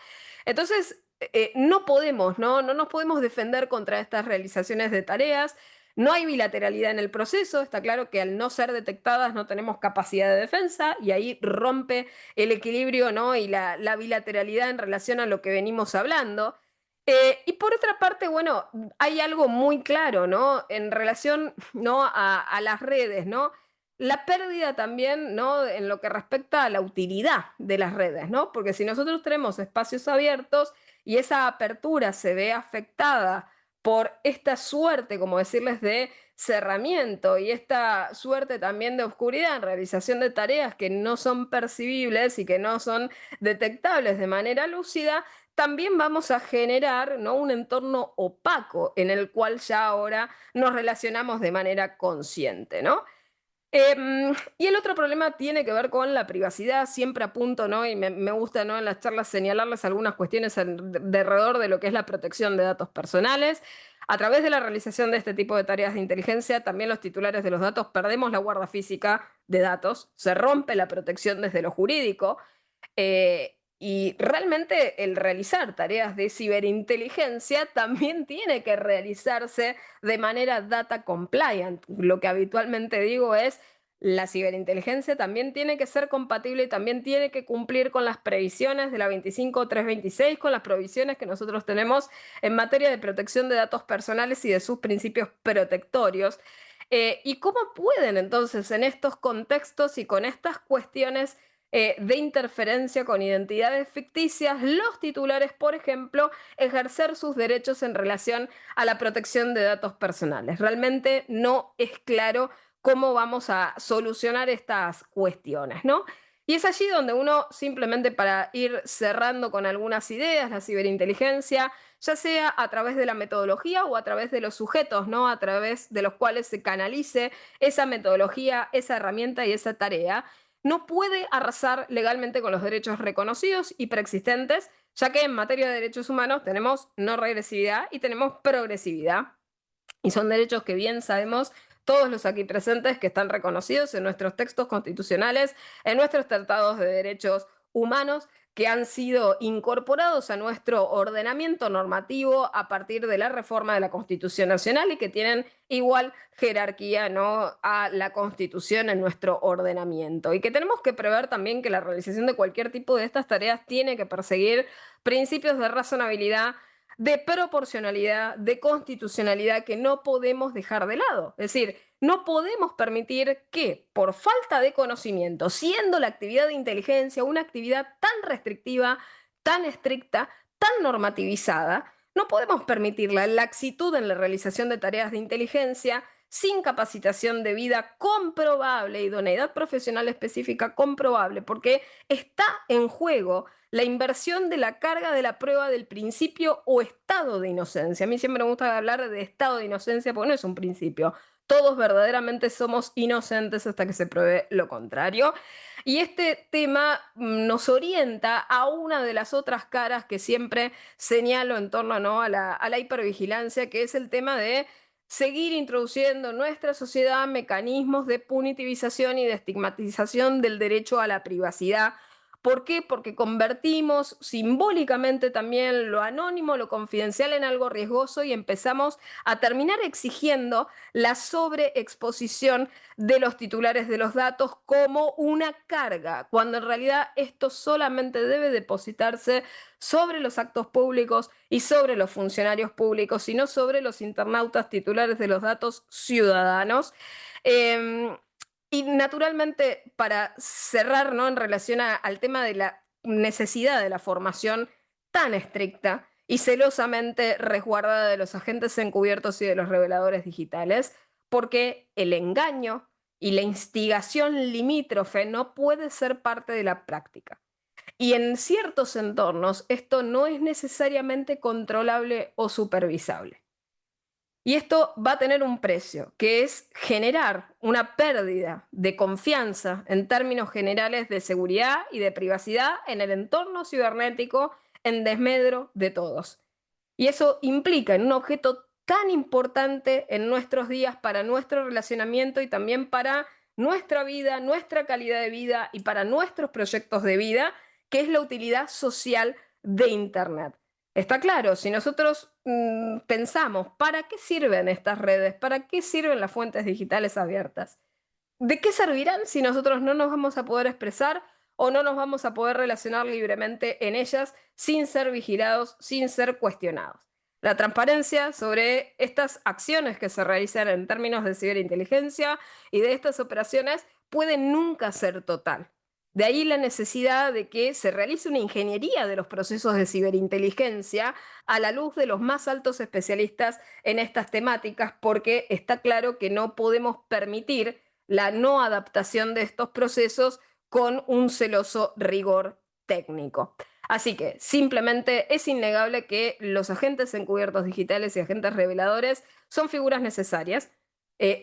Entonces, no podemos, ¿no? No nos podemos defender contra estas realizaciones de tareas. No hay bilateralidad en el proceso, está claro que al no ser detectadas no tenemos capacidad de defensa y ahí rompe el equilibrio, ¿no?, y la bilateralidad en relación a lo que venimos hablando. Y por otra parte, bueno, hay algo muy claro, ¿no?, en relación, ¿no?, a las redes, ¿no? La pérdida también, ¿no?, en lo que respecta a la utilidad de las redes, ¿no? Porque si nosotros tenemos espacios abiertos y esa apertura se ve afectada por esta suerte, como decirles, de cerramiento y esta suerte también de oscuridad en realización de tareas que no son percibibles y que no son detectables de manera lúcida, también vamos a generar, ¿no?, un entorno opaco en el cual ya ahora nos relacionamos de manera consciente, ¿no? Y el otro problema tiene que ver con la privacidad. Siempre apunto, ¿no?, y me gusta, ¿no?, en las charlas señalarles algunas cuestiones de alrededor de lo que es la protección de datos personales. A través de la realización de este tipo de tareas de inteligencia, también los titulares de los datos perdemos la guarda física de datos, se rompe la protección desde lo jurídico. Y realmente el realizar tareas de ciberinteligencia también tiene que realizarse de manera data compliant. Lo que habitualmente digo es, la ciberinteligencia también tiene que ser compatible y también tiene que cumplir con las previsiones de la 25326, con las provisiones que nosotros tenemos en materia de protección de datos personales y de sus principios protectorios. ¿Y cómo pueden entonces en estos contextos y con estas cuestiones de interferencia con identidades ficticias, los titulares, por ejemplo, ejercer sus derechos en relación a la protección de datos personales? Realmente no es claro cómo vamos a solucionar estas cuestiones, ¿no? Y es allí donde uno, simplemente para ir cerrando con algunas ideas, la ciberinteligencia, ya sea a través de la metodología o a través de los sujetos, ¿no? A través de los cuales se canalice esa metodología, esa herramienta y esa tarea, no puede arrasar legalmente con los derechos reconocidos y preexistentes, ya que en materia de derechos humanos tenemos no regresividad y tenemos progresividad. Y son derechos que bien sabemos todos los aquí presentes que están reconocidos en nuestros textos constitucionales, en nuestros tratados de derechos humanos, que han sido incorporados a nuestro ordenamiento normativo a partir de la reforma de la Constitución Nacional y que tienen igual jerarquía, ¿no?, a la Constitución en nuestro ordenamiento. Y que tenemos que prever también que la realización de cualquier tipo de estas tareas tiene que perseguir principios de razonabilidad, de proporcionalidad, de constitucionalidad que no podemos dejar de lado. Es decir, no podemos permitir que, por falta de conocimiento, siendo la actividad de inteligencia una actividad tan restrictiva, tan estricta, tan normativizada, no podemos permitir la laxitud en la realización de tareas de inteligencia sin capacitación debida comprobable, idoneidad profesional específica comprobable, porque está en juego la inversión de la carga de la prueba del principio o estado de inocencia. A mí siempre me gusta hablar de estado de inocencia porque no es un principio. Todos verdaderamente somos inocentes hasta que se pruebe lo contrario. Y este tema nos orienta a una de las otras caras que siempre señalo en torno, ¿no?, a la hipervigilancia, que es el tema de seguir introduciendo en nuestra sociedad mecanismos de punitivización y de estigmatización del derecho a la privacidad. ¿Por qué? Porque convertimos simbólicamente también lo anónimo, lo confidencial en algo riesgoso y empezamos a terminar exigiendo la sobreexposición de los titulares de los datos como una carga, cuando en realidad esto solamente debe depositarse sobre los actos públicos y sobre los funcionarios públicos, y no sobre los internautas titulares de los datos ciudadanos. Em, y naturalmente, para cerrar, ¿no?, en relación al tema de la necesidad de la formación tan estricta y celosamente resguardada de los agentes encubiertos y de los reveladores digitales, porque el engaño y la instigación limítrofe no puede ser parte de la práctica. Y en ciertos entornos esto no es necesariamente controlable o supervisable. Y esto va a tener un precio, que es generar una pérdida de confianza en términos generales de seguridad y de privacidad en el entorno cibernético en desmedro de todos. Y eso implica en un objeto tan importante en nuestros días para nuestro relacionamiento y también para nuestra vida, nuestra calidad de vida y para nuestros proyectos de vida, que es la utilidad social de Internet. Está claro, si nosotros pensamos, ¿para qué sirven estas redes? ¿Para qué sirven las fuentes digitales abiertas? ¿De qué servirán si nosotros no nos vamos a poder expresar o no nos vamos a poder relacionar libremente en ellas sin ser vigilados, sin ser cuestionados? La transparencia sobre estas acciones que se realizan en términos de ciberinteligencia y de estas operaciones puede nunca ser total. De ahí la necesidad de que se realice una ingeniería de los procesos de ciberinteligencia a la luz de los más altos especialistas en estas temáticas, porque está claro que no podemos permitir la no adaptación de estos procesos con un celoso rigor técnico. Así que simplemente es innegable que los agentes encubiertos digitales y agentes reveladores son figuras necesarias.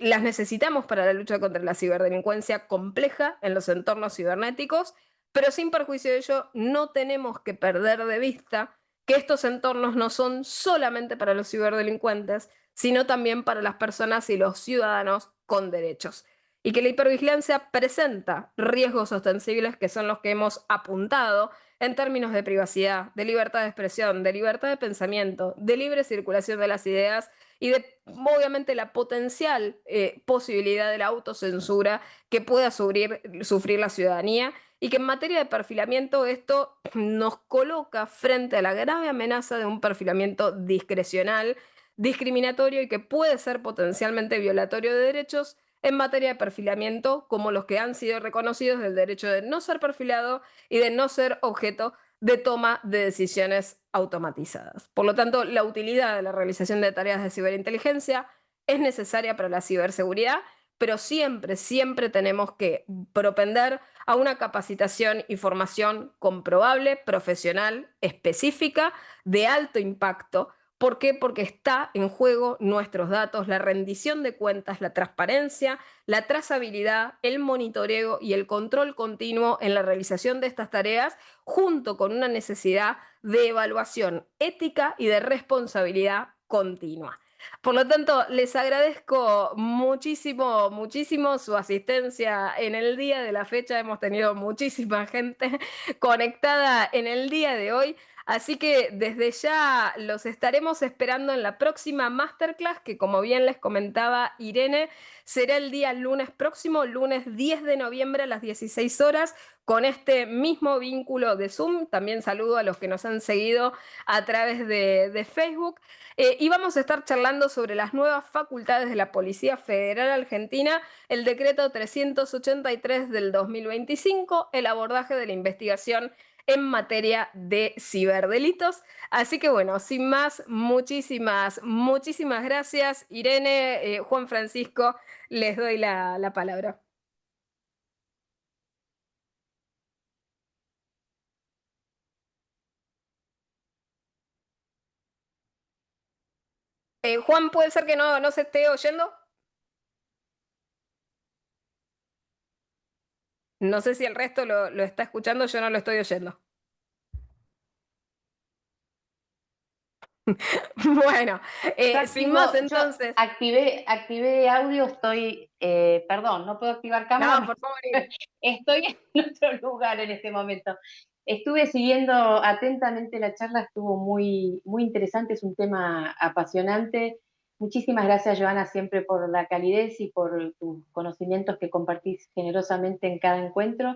Las necesitamos para la lucha contra la ciberdelincuencia compleja en los entornos cibernéticos, pero sin perjuicio de ello no tenemos que perder de vista que estos entornos no son solamente para los ciberdelincuentes, sino también para las personas y los ciudadanos con derechos. y que la hipervigilancia presenta riesgos ostensibles que son los que hemos apuntado en términos de privacidad, de libertad de expresión, de libertad de pensamiento, de libre circulación de las ideas y de, obviamente, la potencial posibilidad de la autocensura que pueda sufrir la ciudadanía y que en materia de perfilamiento esto nos coloca frente a la grave amenaza de un perfilamiento discrecional, discriminatorio y que puede ser potencialmente violatorio de derechos en materia de perfilamiento, como los que han sido reconocidos del derecho de no ser perfilado y de no ser objeto de toma de decisiones automatizadas. Por lo tanto, la utilidad de la realización de tareas de ciberinteligencia es necesaria para la ciberseguridad, pero siempre, siempre tenemos que propender a una capacitación y formación comprobable, profesional, específica, de alto impacto. ¿Por qué? Porque está en juego nuestros datos, la rendición de cuentas, la transparencia, la trazabilidad, el monitoreo y el control continuo en la realización de estas tareas, junto con una necesidad de evaluación ética y de responsabilidad continua. Por lo tanto, les agradezco muchísimo, muchísimo su asistencia en el día de la fecha. Hemos tenido muchísima gente conectada en el día de hoy. Así que desde ya los estaremos esperando en la próxima masterclass, que como bien les comentaba Irene, será el día lunes próximo, lunes 10 de noviembre a las 16 horas, con este mismo vínculo de Zoom. También saludo a los que nos han seguido a través de Facebook. Y vamos a estar charlando sobre las nuevas facultades de la Policía Federal Argentina, el decreto 383 del 2025, el abordaje de la investigación en materia de ciberdelitos. Así que bueno, sin más, muchísimas, muchísimas gracias. Irene, Juan Francisco, les doy la palabra. Juan, ¿puede ser que no se esté oyendo? No sé si el resto lo está escuchando, yo no lo estoy oyendo. Bueno, sin más Yo entonces. activé audio, perdón, no puedo activar cámara, No, por favor, Irene. estoy en otro lugar en este momento. Estuve siguiendo atentamente la charla, estuvo muy, muy interesante, es un tema apasionante. Muchísimas gracias, Joana, siempre por la calidez y por tus conocimientos que compartís generosamente en cada encuentro.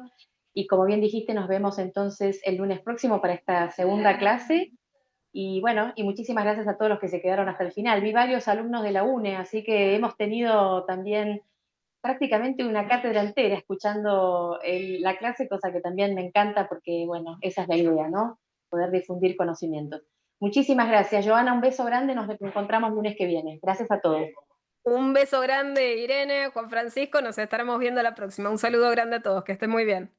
Y como bien dijiste, nos vemos entonces el lunes próximo para esta segunda clase. Y bueno, y muchísimas gracias a todos los que se quedaron hasta el final. Vi varios alumnos de la UNE, así que hemos tenido también prácticamente una cátedra entera escuchando la clase, cosa que también me encanta porque, bueno, esa es la idea, ¿no? Poder difundir conocimientos. Muchísimas gracias, Joana, un beso grande, nos encontramos lunes que viene. Gracias a todos. Un beso grande, Irene, Juan Francisco, nos estaremos viendo la próxima. Un saludo grande a todos, que estén muy bien.